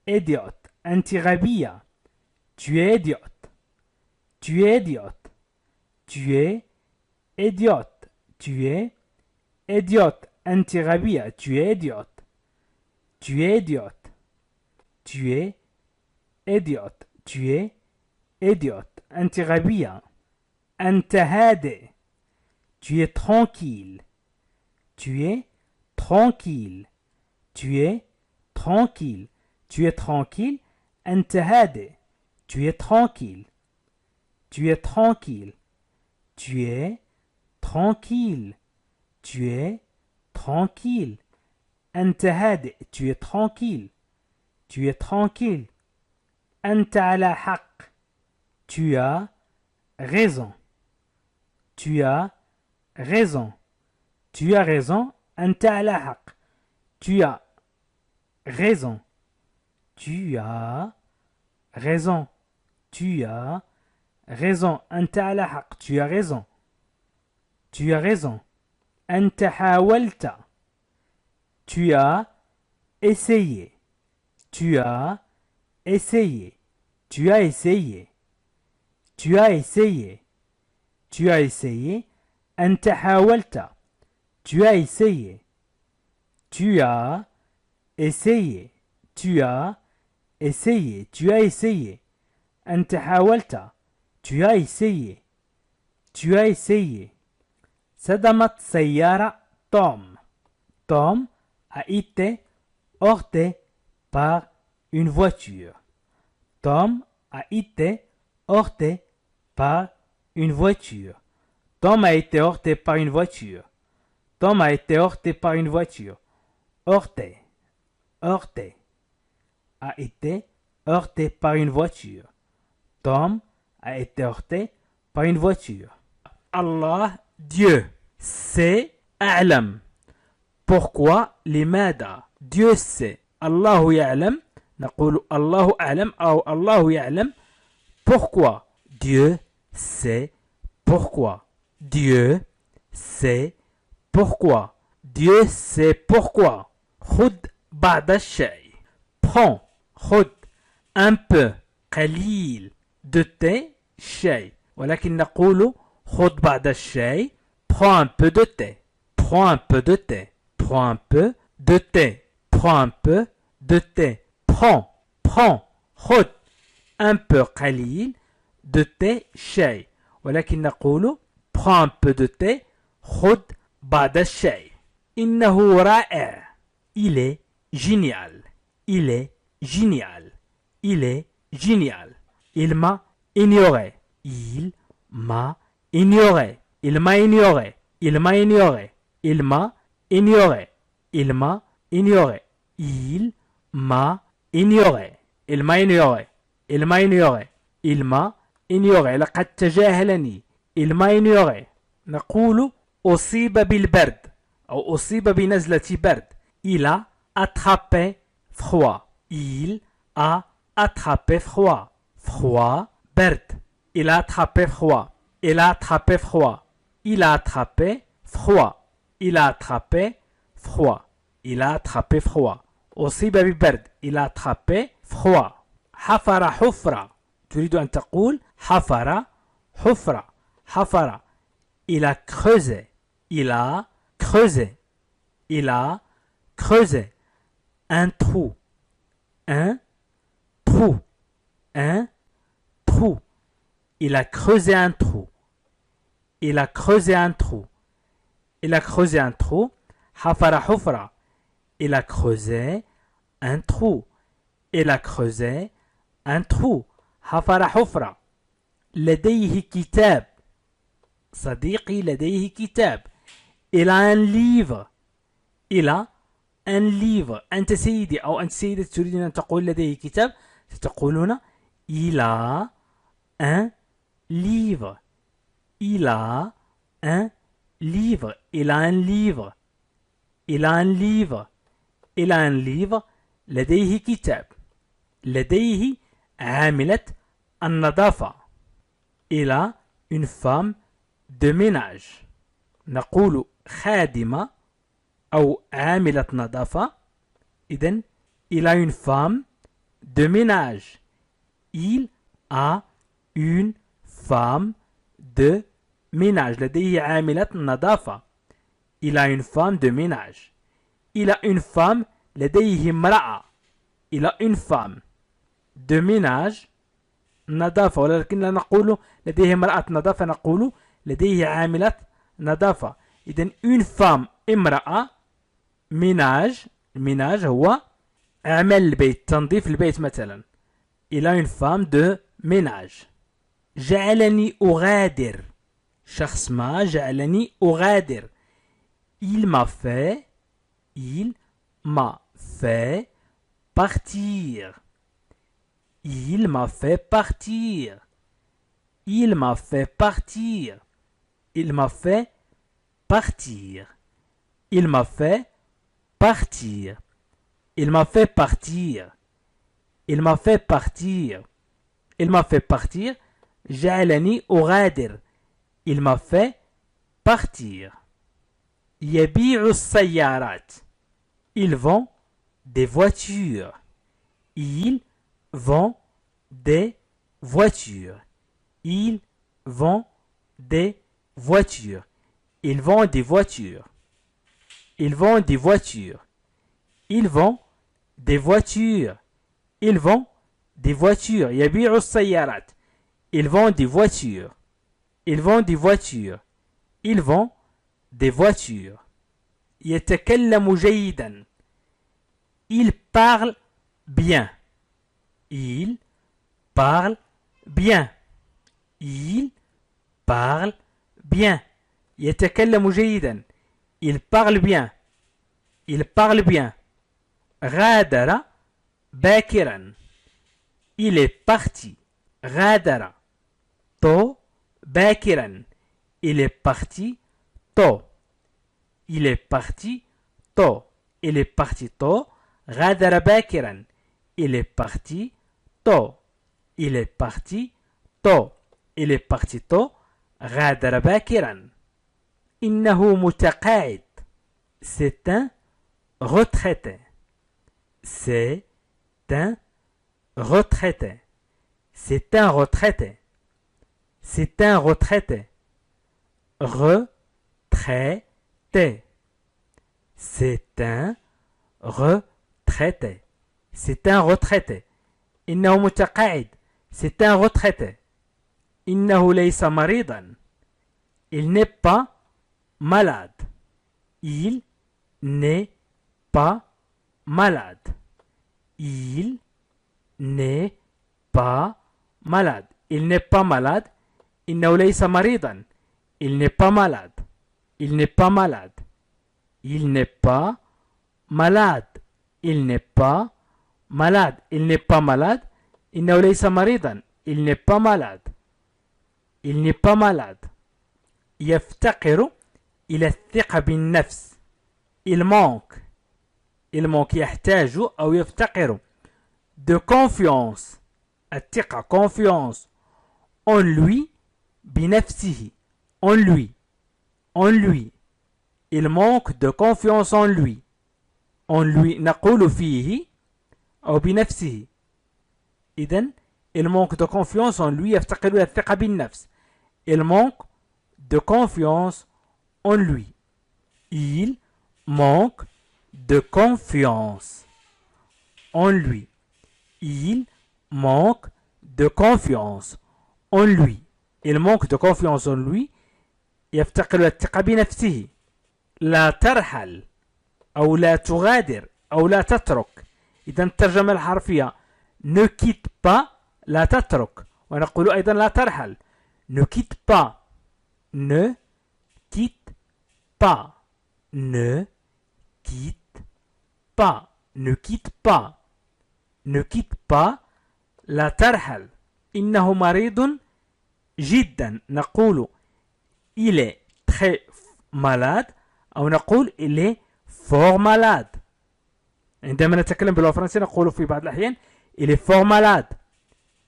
idiote أنت غبية tu es idiote tu es idiote tu es idiote tu es idiote أنت غبية tu es idiote tu es idiote tu es idiote tu es idiote أنت غبية أنت هادئ tu es tranquille tu es tranquille tu es tranquille tu es tranquille أنت هادئ tu es tranquille tu es tranquille tu es tranquille tu es tranquille أنت هادئ tu es tranquille tu es tranquille أنت على حق tu as raison tu as raison tu as raison أنت على حق tu as raison tu as raison tu as raison أنت على حق tu as raison tu as raison أنت حاولت tu as essayé tu as essayé tu as essayé tu as essayé tu as essayé أنت حاولت tu as essayé tu as essayé tu as essayé tu as essayé أنت حاولت tu as essayé tu as essayé صدمت سيارة توم توم a été heurté par une voiture Tom a été heurté par une voiture Tom a été heurté par une voiture Tom a été heurté par une voiture heurté heurté a été heurté par une voiture Tom a été heurté par une voiture Allah Dieu c'est أعلم pourquoi لماذا Dieu sait الله يعلم نقول الله أعلم أو الله يعلم pourquoi Dieu sait pourquoi Dieu sait pourquoi Dieu sait pourquoi خذ بعض الشيء prends خذ un peu قليل de thé شيء ولكن نقول خذ بعض الشيء prends un peu de thé prends un peu de thé prends un peu de thé prends un peu de thé prends خذ un peu قليل de thé شاي ولكن نقول prends un peu de thé خذ بعض الشاي. إنه رائع. Il est génial. Il est génial. Il est génial. Il m'a ignoré. Il m'a ignoré. Il m'a ignoré. Il m'a ignoré. Il m'a ignoré. Il m'a ignoré. Il m'a ignoré. Il m'a ignoré. Il m'a ignoré. Il m'a ignoré. لقد تجاهلني. Il m'a ignoré. نقول أصيب بالبرد أو أصيب بنزلة برد. Il a attrapé froid. Il a attrapé froid. Froid, برد. Il a attrapé froid. Il a attrapé froid. Il a attrapé froid. Il a attrapé froid. Il a attrapé froid. أصيب ببرد. Il a attrapé froid. حفر حفرة. تريد أن تقول حفر حفرة. حفر. Il a creusé. Il a creusé. Il a creusé. Un trou. Un trou. Un trou. Il a creusé un trou. Il a creusé un trou. Il a creusé un trou. حفر حفرة. Il a creusé un trou. Il a creusé un trou. حفر حفرة. لديه كتاب. صديقي لديه كتاب. Il a un livre. Il a un livre. أنت سيدي أو أنت سيدة تريدون أن تقول لديه كتاب ستقولون il a un livre. Il a un livre. Il a un livre. Il a un livre. Il a un livre. لديه كتاب. لديه عاملة النظافة. Il a une femme de ménage. نقول خادمة أو عاملة نظافة. إذن il a une femme de ménage. Il a une femme de ménage. لديه عاملة نظافة. Il a une femme de ménage. Il a une femme. لديه امرأة. Il a une femme de ménage نظافة. ولكن لا نقول لديه امرأة نظافة. نقول لديه عاملة نظافة. إذن une femme امرأة. ménage. ménage هو عمل البيت. تنظيف البيت مثلا. Il a une femme de ménage. جعلني أغادر. شخص ما جعلني أغادر. Il m'a fait. Il m'a fait partir. Il m'a fait partir. Il m'a fait partir. Il m'a fait partir. Il m'a fait partir. Il m'a fait partir. Il m'a fait partir. Il m'a fait partir. جعلني أغادر. Il m'a fait partir. يبيع السيارات. Il vend des voitures. Il vend des voitures. Il vend des voitures. Il vend des voitures. Il vend des voitures. Il vend des voitures. Il vend des voitures. يبيع السيارات. Il vend des voitures. Il vend des voitures. Il vend des voitures. يتكلم جيدا. Il parle bien. Il parle bien. Il parle bien. يتكلم جيدا. Il parle bien. Il parle bien. غادر باكرا. Il est parti. غادر. tôt باكرا. Il est parti tôt. Il est parti tôt. Il est parti tôt. غادر باكرا. Il est parti tôt. Il est parti tôt. Il est parti tôt. غادر باكرا. إنه متقاعد. C'est un retraité. C'est un retraité. C'est un retraité. C'est un retraité. Retraité. C'est un retraité. C'est un retraité. إنه متقاعد. C'est un retraité. إنه ليس مريضا. Il n'est pas malade. Il n'est pas malade. Il n'est pas malade. Il n'est pas malade. إنه ليس مريضا. Il n'est pas malade. Il n'est pas malade. Il n'est pas malade. Il n'est pas malade. Il n'est pas malade. إنه ليس مريضا. Il n'est pas malade. Il n'est pas malade. يفتقر إلى الثقة بالنفس. Il manque. Il manque يحتاج أو يفتقر de confiance. الثقة confiance en lui بنفسه. En lui. En lui. Il manque de confiance en lui. En lui نقول فيه أو بنفسه. إذن il manque de confiance en lui يفتقر إلى الثقة بالنفس. Il manque de confiance en lui. Il manque de confiance en lui. Il manque de confiance en lui. Il manque de confiance en lui. يفتقر إلى الثقة بنفسه. لا ترحل أو لا تغادر أو لا تترك. إذا الترجمة الحرفية ne quitte pas لا تترك. ونقول أيضا لا ترحل ne quitte pas. Ne quitte pas. Ne quitte pas. Ne quitte pas. Ne quitte pas. لا ترحل. إنه مريض جدا. نقول il est très malade أو نقول il est fort malade. عندما نتكلم باللغة الفرنسية نقول في بعض الأحيان il est fort malade.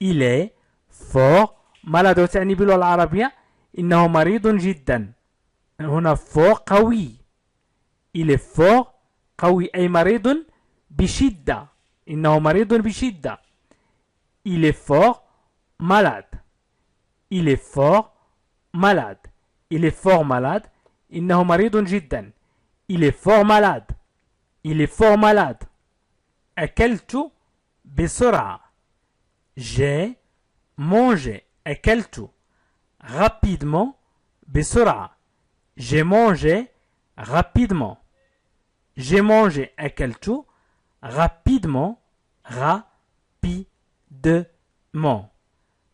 il est fort malade وتعني باللغة العربية إنه مريض جدا. هنا fort قوي. il est fort قوي أي مريض بشدة. إنه مريض بشدة. il est fort malade. il est fort malade. il est fort malade. إنه مريض جدا. il est fort malade. il est fort malade. أكلت بسرعة. j'ai mangé. أكلت rapidement بسرعة. j'ai mangé rapidement. j'ai mangé أكلت rapidement. rapidement.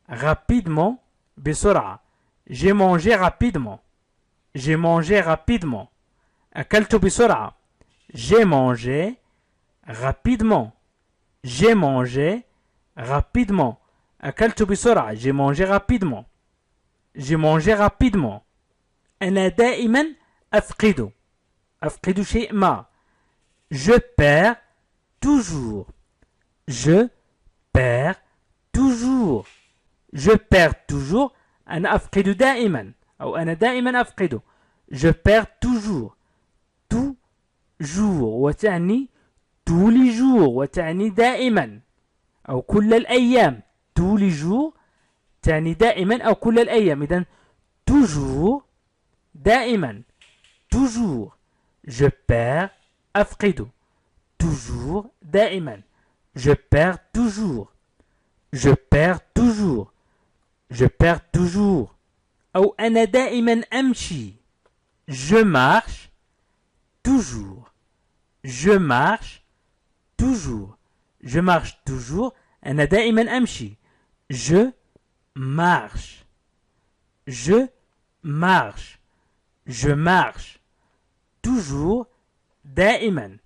rapidement بسرعة. j'ai mangé rapidement. j'ai mangé rapidement. أكلت بسرعة. j'ai mangé rapidement. j'ai mangé rapidement. أكلت بسرعة. j'ai mangé rapidement. j'ai mangé rapidement. أنا دائما أفقد. أفقد شيء ما. je perds toujours. je perds toujours. je perds toujours. أنا أفقد دائما أو أنا دائما أفقد. je perds toujours. toujours وتعني tous les jours وتعني دائما أو كل الأيام. tous les jours تعني دائما أو كل الأيام. إذن toujours دائما. toujours je perds أفقد. toujours دائما. je perds toujours. je perds toujours. je perds toujours. أو أنا دائما أمشي. je marche toujours. je marche toujours. je marche toujours. أنا دائما أمشي. je marche. je marche. je marche toujours دائما.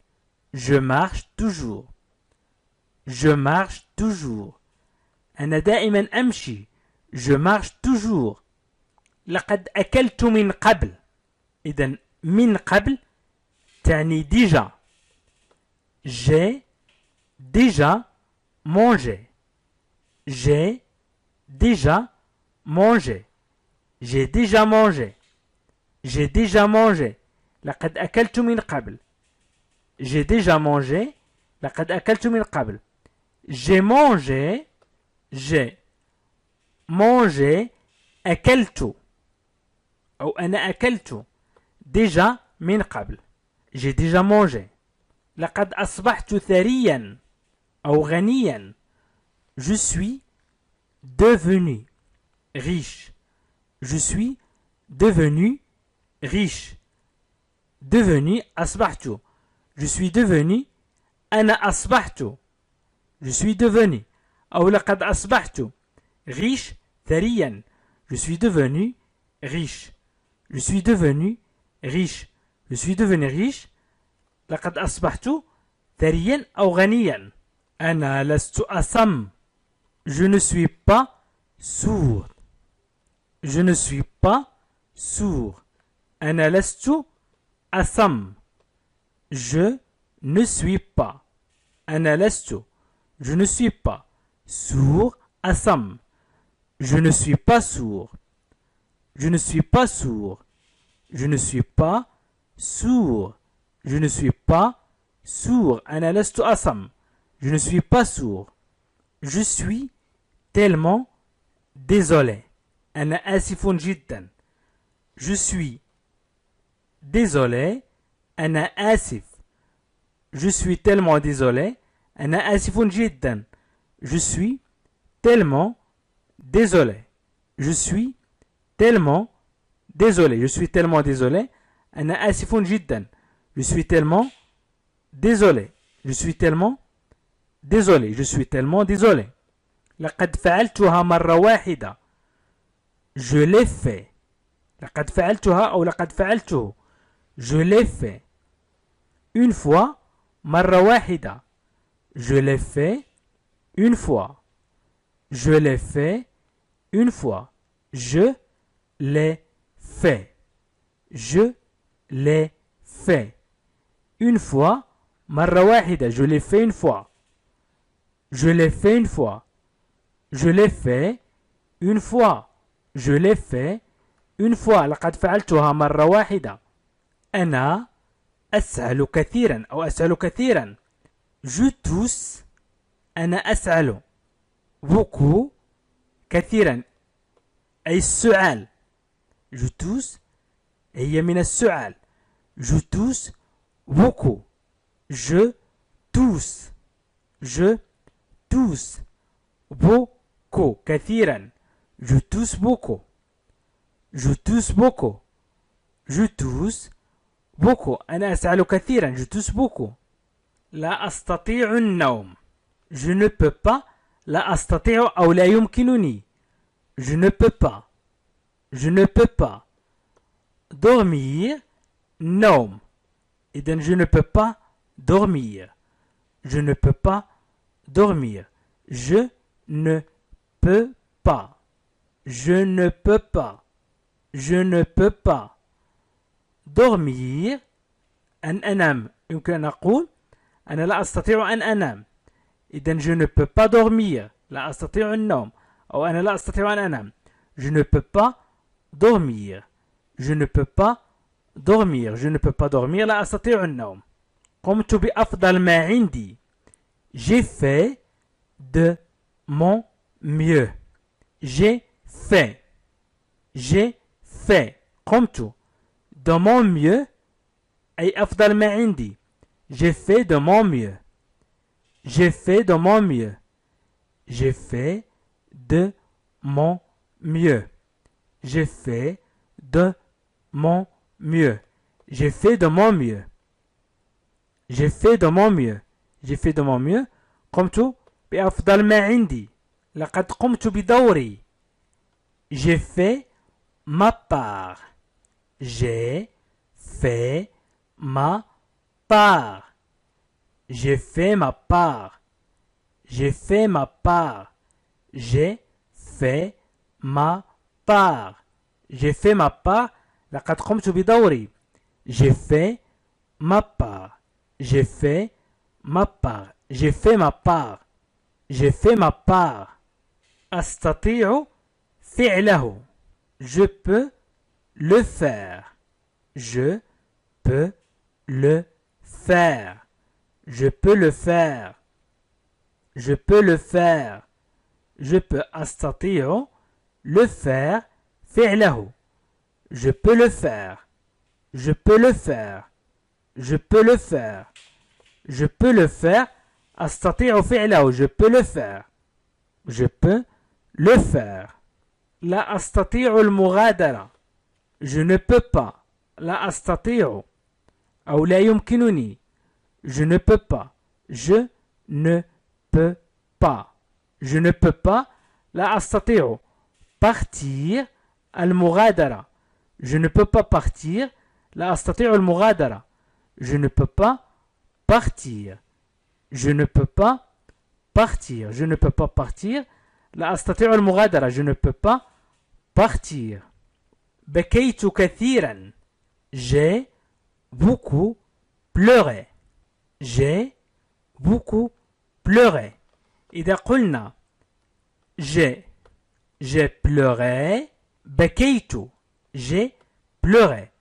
je marche toujours. je marche toujours. أنا دائما أمشي. je marche toujours. لقد أكلت من قبل. إذن من قبل تعني déjà. j'ai déjà mangé. j'ai déjà mangé. j'ai déjà mangé. j'ai déjà mangé. لقد أكلت من قبل. j'ai déjà mangé. لقد أكلت من قبل. j'ai mangé. j'ai mangé. أكلت أو أنا أكلت déjà من قبل. j'ai déjà mangé. لقد أصبحت ثريا أو غنيا. je suis devenu. riche. Je suis devenu riche. Devenu أصبحت. Je suis devenu أنا أصبحت. Je suis devenu. أو لقد أصبحت riche ثريا. Je suis devenu riche. Je suis devenu riche. Je suis devenu riche. لقد أصبحت ثريا أو غنيا. أنا لست أصم. Je ne suis pas sourd. Je ne suis pas sourd. أنا لست أصم. Je ne suis pas. أنا لست. Je ne suis pas. Sourd, أصم. Je ne suis pas sourd. Je ne suis pas sourd. Je ne suis pas sourd. Je ne suis pas sourd. أنا لست أصم. Je ne suis pas sourd. Je suis tellement désolé. أنا آسف جدا. Je suis désolé. أنا آسف. Je suis tellement désolé. أنا آسف جدا. Je suis tellement désolé. Je suis tellement désolé. Je suis tellement désolé. أنا آسف جدا. Je suis tellement désolé. Je suis tellement désolé. Je suis tellement désolé. لقد فعلتها مرة واحدة. Je l'ai fait. لقد فعلتها أو لقد فعلته. Je l'ai fait. Une fois. مرة واحدة. Je l'ai fait une fois. Je l'ai fait une fois. Je l'ai fait. Je l'ai fait. Une fois. مرة واحدة. Je l'ai fait une fois. Je l'ai fait une fois. Je l'ai fait une fois. Je l'ai fait une fois. لقد فعلتها مرة واحدة. أنا أسأل كثيرا أو أسأل كثيرا. Je tousse. أنا أسأل. Beaucoup. كثيرا. أي السؤال. Je tousse. هي من السؤال. Je tousse beaucoup. Je tousse. Je tousse. Beaucoup. كثيرا. Je tousse beaucoup. Je tousse beaucoup. Je tousse beaucoup. أنا أسأل كثيرا. Je tousse beaucoup. لا أستطيع النوم. Je ne peux pas. لا أستطيع أو لا يمكنني. Je ne peux pas. Je ne peux pas. Dormir. نوم. إذن je ne peux pas dormir. Je ne peux pas dormir. Je ne peux pas. Je ne peux pas. Je ne peux pas. Dormir. أن أنام. يمكن أن أقول أنا لا أستطيع أن أنام. إذن je ne peux pas dormir. لا أستطيع النوم. أو أنا لا أستطيع أن أنام. Je ne peux pas dormir. Je ne peux pas dormir. Je ne peux pas dormir. لا أستطيع النوم. قمت بأفضل ما عندي. J'ai fait de mon mieux. J'ai fait. J'ai fait. قمت. De mon mieux. أي أفضل ما عندي. J'ai fait de mon mieux. J'ai fait de mon mieux. J'ai fait de mon mieux. J'ai fait de mon mieux. J'ai fait de mon mieux. J'ai fait de mon mieux. J'ai fait de mon mieux. قمت بأفضل ما عندي. لقد قمت بدوري. J'ai fait ma part. J'ai fait ma part. J'ai fait ma part. J'ai fait ma part. J'ai fait ma part. J'ai fait ma part. لقد قمت بدوري. J'ai fait ma part. J'ai fait ma part. J'ai fait ma part. J'ai fait ma part. أستطيع فعله. Je peux le faire. Je peux le faire. Je peux le faire. Je peux le faire. Je peux أستطيع le faire فعله. Je peux le faire. Je peux le faire. Je peux le faire. Je peux le faire. أستطيع فعله. Je peux le faire. Je peux le faire. لا أستطيع المغادرة. Je ne peux pas. لا أستطيع أو لا يمكنني. Je ne peux pas. Je ne peux pas. Je ne peux pas. لا أستطيع. Partir. المغادرة. Je ne peux pas partir. لا أستطيع المغادرة. Je ne peux pas partir. Je ne peux pas partir. Je ne peux pas partir. لا أستطيع المغادرة. Je ne peux pas partir. بكيت كثيرا. J'ai beaucoup pleuré. J'ai beaucoup pleuré. إذا قلنا j'ai pleuré. بكيت. J'ai pleuré.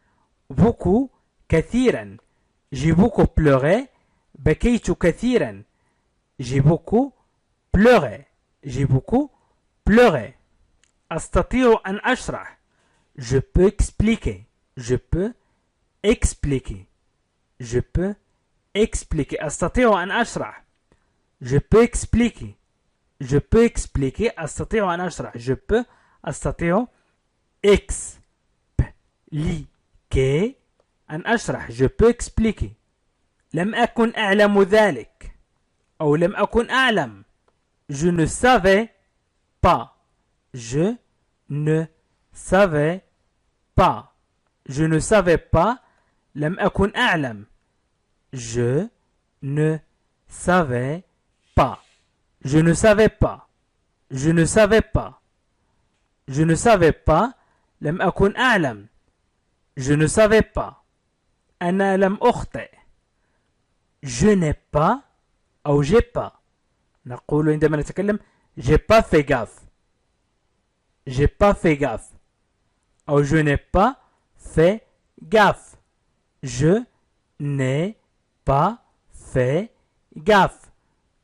Beaucoup كثيرا. J'ai beaucoup pleuré. بكيت كثيرا. J'ai beaucoup pleuré. J'ai beaucoup pleuré. أستطيع أن أشرح. Je peux expliquer. Je peux expliquer. Je peux expliquer. أستطيع أن أشرح. Je peux expliquer. Je peux expliquer. أستطيع أن أشرح. Je peux. أستطيع expliquer. أن أشرح. Je peux expliquer. لم أكن أعلم ذلك. أو لم أكن أعلم. Je ne savais pas. Je ne savais pas. Je ne savais pas. لم أكن أعلم. Je ne savais pas. Je ne savais pas. Je ne savais pas. Je ne savais pas. لم أكن أعلم. Je ne savais pas. أنا لم أخطئ. Je n'ai pas أو j'ai pas. نقول عندما نتكلم j'ai pas fait gaffe. J'ai pas fait gaffe. أو je n'ai pas fait gaffe. Je n'ai pas fait gaffe.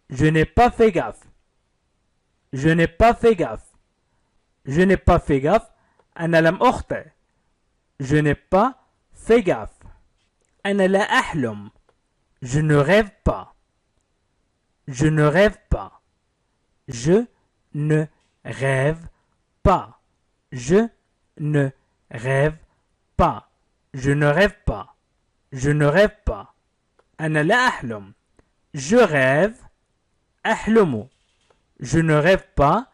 Je n'ai pas fait gaffe. Je n'ai pas fait gaffe. Je n'ai pas fait gaffe. أنا لم أخطئ. Je n'ai pas fait gaffe. أنا لا أحلم. Je ne rêve pas. Je ne rêve pas. Je ne rêve pas. Je ne rêve pas. Je ne rêve pas. Je ne rêve pas. أنا لا أحلم. Je rêve. أحلم. Je ne rêve pas.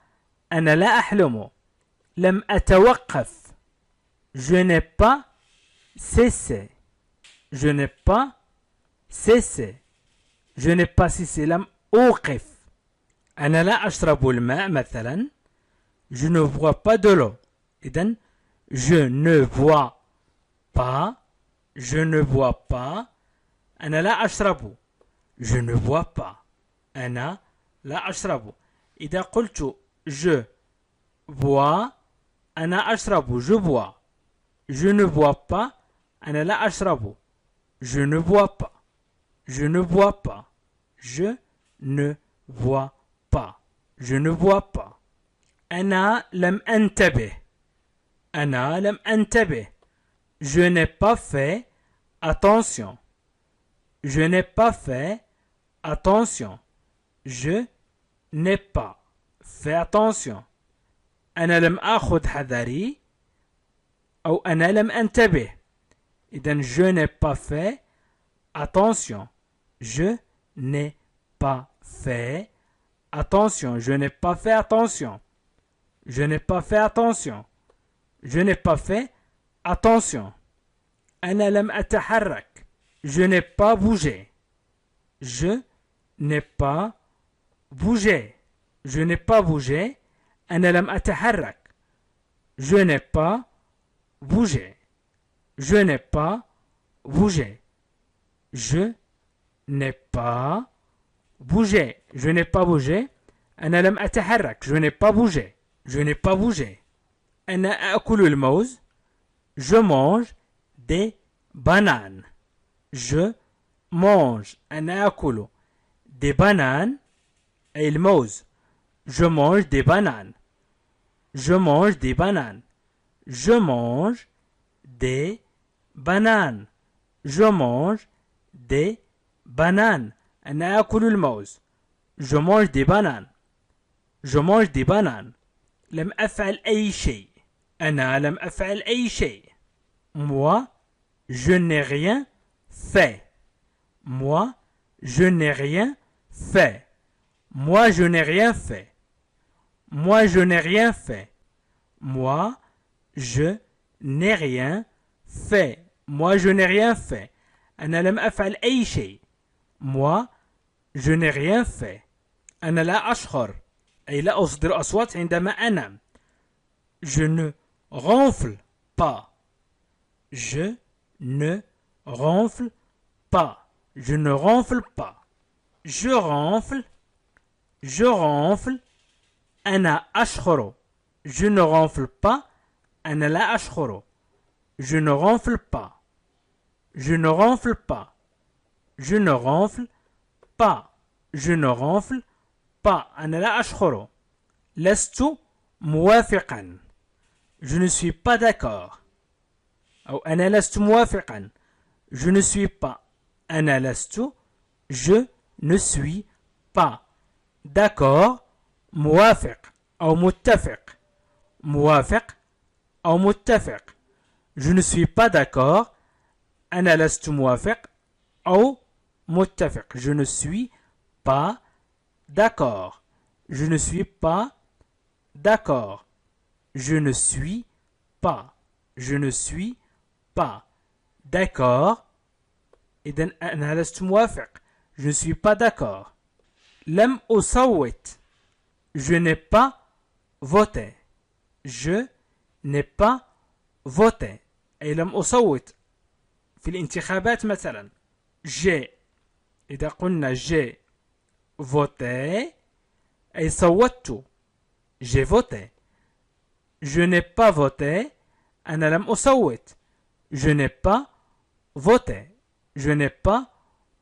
أنا لا أحلم. لم أتوقف. Je n'ai pas cessé. Je n'ai pas cessé. Je n'ai pas cessé. لم أوقف. أنا لا أشرب الماء مثلا. Je ne bois pas de l'eau. إذن je ne bois pas. Je ne bois pas. أنا لا أشرب. Je ne bois pas. أنا لا أشرب. إذا قلت je bois. أنا أشرب. Je bois. Je ne bois pas. أنا لا أشرب. Je ne bois pas. Je ne bois pas. Je ne bois pas. Je ne bois pas. أنا لم أنتبه. أنا لم أنتبه. Je n'ai pas fait attention. Je n'ai pas fait attention. Je n'ai pas fait attention. أنا لم أخذ حذري. أو أنا لم أنتبه. إذن je n'ai pas fait attention. Je n'ai pas fait attention. Je n'ai pas fait attention. Je n'ai pas fait attention. Je n'ai pas fait attention. أنا لم أتحرك. Je n'ai pas bougé. Je n'ai pas bougé. Je n'ai pas bougé. أنا لم أتحرك. Je n'ai pas bougé. Je n'ai pas bougé. Je n'ai pas bougé. Je n'ai pas bougé. أنا لم أتحرك. Je n'ai pas bougé. Je n'ai pas bougé. أنا أكل الموز. Je mange des bananes. Je mange. أنا أكل des bananes. أي الموز. Je mange des bananes. Je mange des bananes. Je mange des bananes. Je mange des bananes. أنا أكل الموز. Je mange des bananes. Je mange des bananes. لم أفعل أي شيء. أنا لم أفعل أي شيء. Moi, je n'ai rien fait. Moi, je n'ai rien fait. Moi, je n'ai rien fait. Moi, je n'ai rien fait. Moi, je n'ai rien fait. Moi, je n'ai rien fait. أنا لم أفعل أي شيء. Moi, je n'ai rien fait. أنا لا أشخر أي لا أصدر أصوات عندما أنام. Je ne ronfle pas. Je ne ronfle pas. Je ne ronfle pas. Je ronfle. Je ronfle. أنا أشخر. Je ne ronfle pas. أنا لا أشخر. Je ne ronfle pas. Je ne ronfle pas. Je ne ronfle pas. Je ne ronfle pas. أنا لا أشخر. لست موافقا. Je ne suis pas d'accord. أو أنا لست موافقا. Je ne suis pas. أنا لست. Je ne suis pas. D'accord. موافق أو متفق. موافق أو متفق. Je ne suis pas d'accord. أنا لست موافق أو متفق. Je ne suis pas d'accord. Je ne suis pas d'accord. Je ne suis pas. Je ne suis pas d'accord. إذن أنا لست موافق. Je ne suis pas d'accord. لم أصوت. Je n'ai pas voté. Je n'ai pas voté. أي لم أصوت في الانتخابات مثلا. j'ai إذا قلنا j'ai voté أي صوتت. j'ai voté. Je n'ai pas voté. أنا لم أصوت. Je n'ai pas voté. Je n'ai pas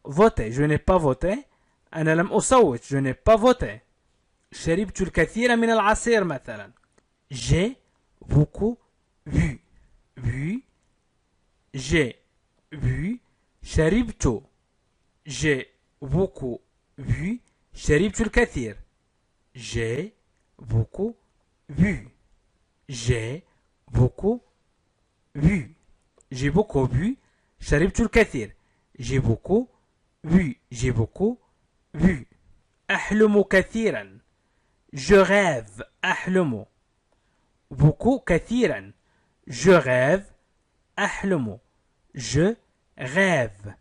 voté. Je n'ai pas voté. أنا لم أصوت. Je n'ai pas voté. شربت الكثير من العصير مثلا. J'ai beaucoup bu. Bu. J'ai bu. شربت. J'ai beaucoup bu. شربت الكثير. J'ai beaucoup bu. J'ai beaucoup bu. J'ai beaucoup bu. شربت الكثير. J'ai beaucoup bu. J'ai beaucoup bu. أحلم كثيرا. Je rêve. أحلم. Beaucoup كثيرا. Je rêve. أحلم. Je rêve.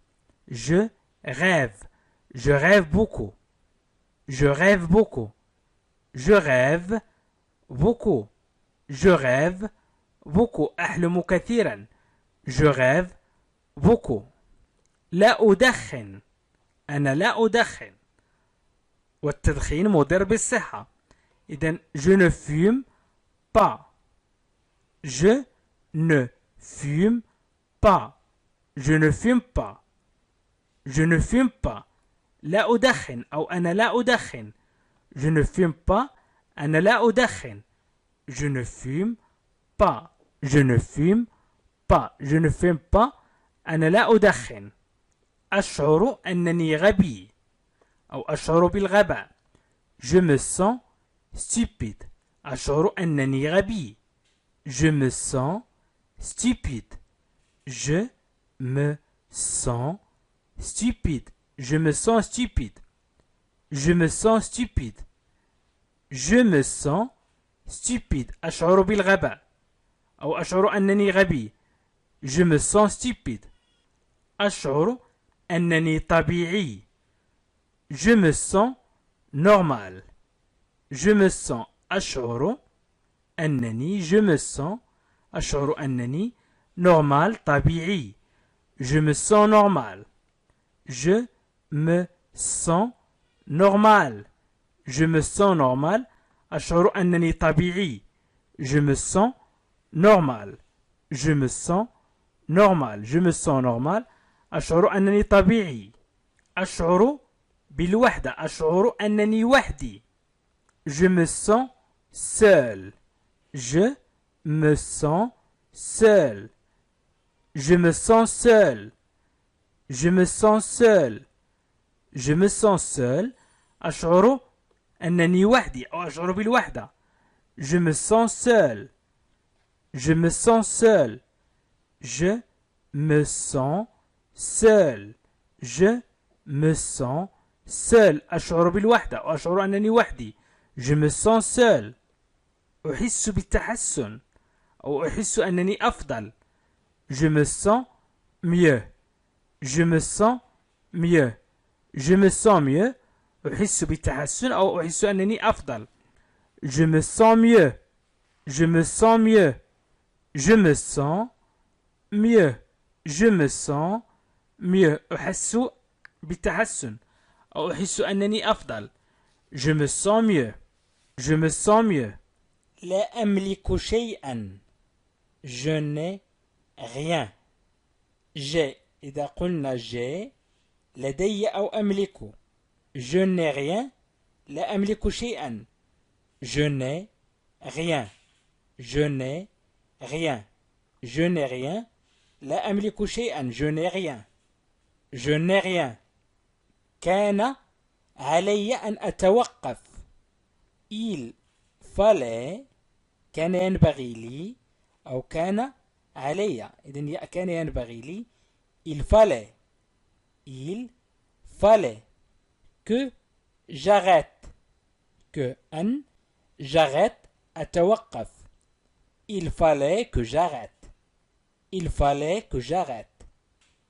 Je rêve. Je rêve beaucoup. Je rêve beaucoup. Je rêve beaucoup. Je rêve beaucoup. أحلم كثيرا. Je rêve beaucoup. لا أدخن. أنا لا أدخن. والتدخين مضر بالصحة. إذن je ne fume pas. Je ne fume pas. Je ne fume pas. Je ne fume pas. لا أدخن أو أنا لا أدخن. Je ne fume pas. أنا لا أدخن. Je ne fume pas. Je ne fume pas. Je ne fume pas. أنا لا أدخن. أشعر أنني غبي أو أشعر بالغباء. Je me sens stupide. أشعر أنني غبي. Je me sens stupide. Je me sens stupide. Je me sens stupide. Je me sens stupide. Je me sens stupide. أشعر بالغباء أو أشعر أنني غبي. Je me sens stupide. أشعر أنني طبيعي. Je me sens normal. Je me sens أشعر أنني. Je me sens أشعر أنني normal طبيعي. Je me sens normal. Je me sens normal. Je me sens normal. أشعر أنني طبيعي. Je me sens normal. Je me sens normal. Je me sens normal. أشعر أنني طبيعي. أشعر بالوحدة. أشعر أنني وحدي. Je me sens seul. Je me sens seul. Je me sens seul. Je me sens seul. Je me sens seul. أشعر أنني وحدي أو أشعر بالوحدة. Je me sens seul. Je me sens seul. Je me sens seul. Je me sens seul. أشعر بالوحدة وأشعر أنني وحدي. Je me sens seul. أحس بالتحسن أو أحس أنني أفضل. Je me sens mieux. Je me sens mieux. Je me sens mieux. أحس بالتحسن أو أحس أنني أفضل. Je me sens mieux. Je me sens mieux. Je me sens mieux. Je me sens mieux. أحس بالتحسن أو أحس أنني أفضل. Je me sens mieux. Je me sens mieux. لا أملك شيئا. Je n'ai rien. J'ai إذا قلنا j'ai لدي أو أملك. Je n'ai rien. لا أملك شيئا. Je n'ai rien. Je n'ai rien. Je n'ai rien. لا أملك شيئا. Je n'ai rien. Je n'ai rien. كان علي أن أتوقف. Il fallait كان ينبغي لي أو كان علي إذن كان ينبغي لي il fallait que j'arrête que أن j'arrête أتوقف il fallait que j'arrête il fallait que j'arrête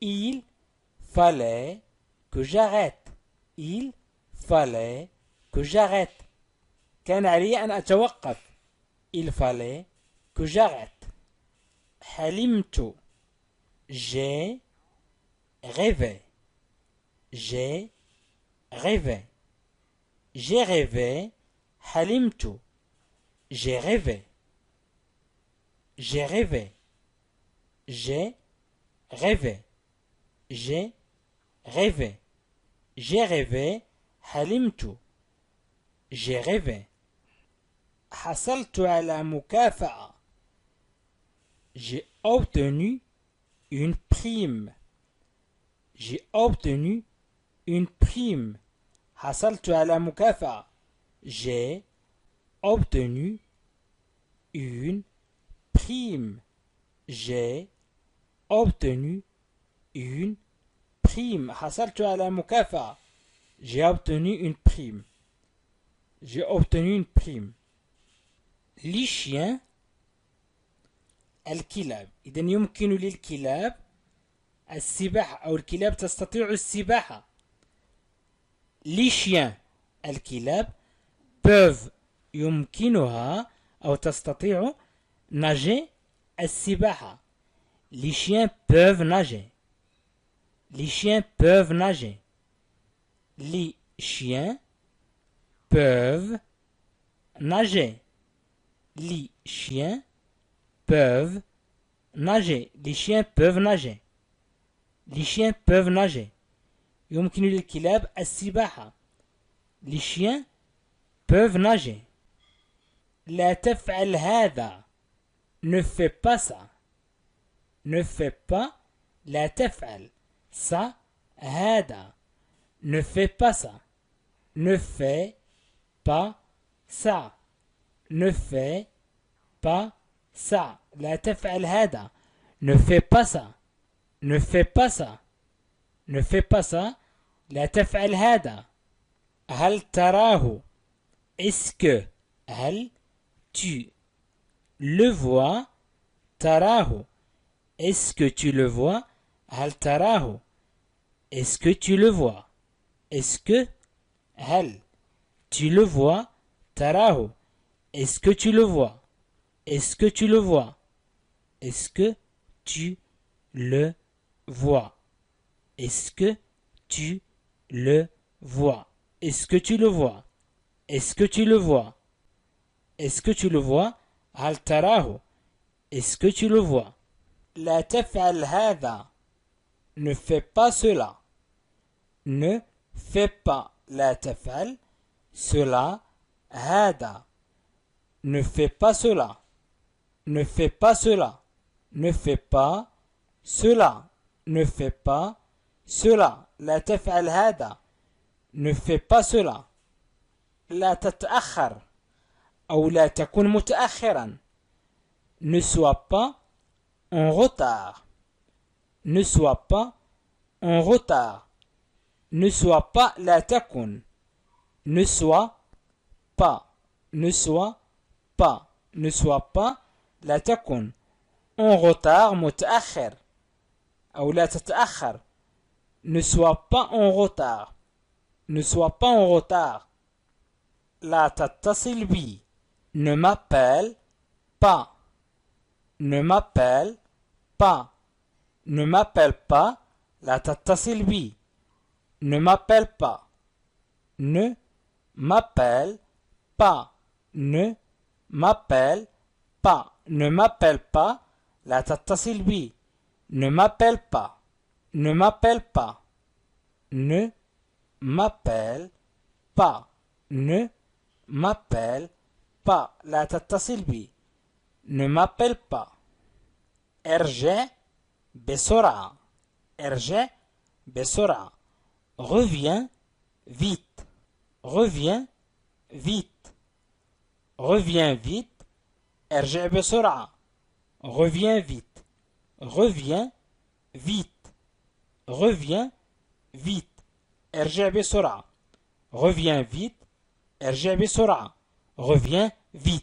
il fallait que j'arrête il fallait que j'arrête كان علي أن أتوقف il fallait que j'arrête حلمت j'ai rêvé j'ai rêvé j'ai rêvé حلمت j'ai rêvé j'ai rêvé j'ai rêvé j'ai rêvé j'ai rêvé حلمت j'ai rêvé حصلت على مكافأة j'ai obtenu une prime j'ai obtenu une prime حصلت على مكافأة j'ai obtenu une prime j'ai obtenu une prime حصلت على مكافأة j'ai obtenu une prime j'ai obtenu une prime les chiens الكلاب إذا يمكن للكلاب السباحة أو الكلاب تستطيع السباحة les chiens الكلاب peuvent يمكنها أو تستطيع nager السباحة les chiens peuvent nager les chiens peuvent nager les chiens peuvent nager les chiens peuvent nager les chiens peuvent nager les chiens peuvent nager يمكن للكلاب السباحة les chiens peuvent nager لا تفعل هذا ne fais pas ça ne fais pas لا تفعل ça هذا ne fais pas ça ne fais pas ça ne fais pas ça لا تفعل هذا ne fais pas ça ne fais pas ça ne fais pas ça لا تفعل هذا هل تراه est-ce que هل tu le vois تراه est-ce que tu le vois هل تراه est-ce que tu le vois est-ce que هل tu le vois تراه est-ce que tu le vois est-ce que tu le vois est-ce que tu le vois est-ce que tu le vois est-ce que tu le vois est-ce que tu le vois est-ce que tu le vois هل تراه est-ce que tu le vois لا تفعل هذا ne fais pas cela ne fais pas لا تفعل cela هذا ne fais pas cela ne fais pas cela ne fais pas cela ne fais pas cela لا تفعل هذا ne fais pas cela لا تتأخر أو لا تكن متأخرا. Ne sois pas en retard. Ne sois pas en retard. Ne sois pas لا تكن. Ne sois pas. Ne sois pas. Ne sois pas لا تكن. En retard متأخر. أو لا تتأخر. Ne sois pas en retard. Ne sois pas en retard. لا تتصل بي. Ne m'appelle pas. Ne m'appelle pas. Ne m'appelle pas. لا تتصل بي. Ne m'appelle pas. Ne m'appelle pas. Ne m'appelle pas. Ne m'appelle pas. لا تتصل بي. Ne m'appelle pas. Ne m'appelle pas. Ne m'appelle pas. Ne m'appelle pas. لا تتصل بي. Ne m'appelle pas. ارجع بسرعة. ارجع بسرعة. Reviens vite. Reviens vite. Reviens vite. ارجع بسرعة. Reviens vite. Reviens vite. Reviens vite. ارجع بسرعة. Reviens vite. ارجع بسرعة. Reviens vite.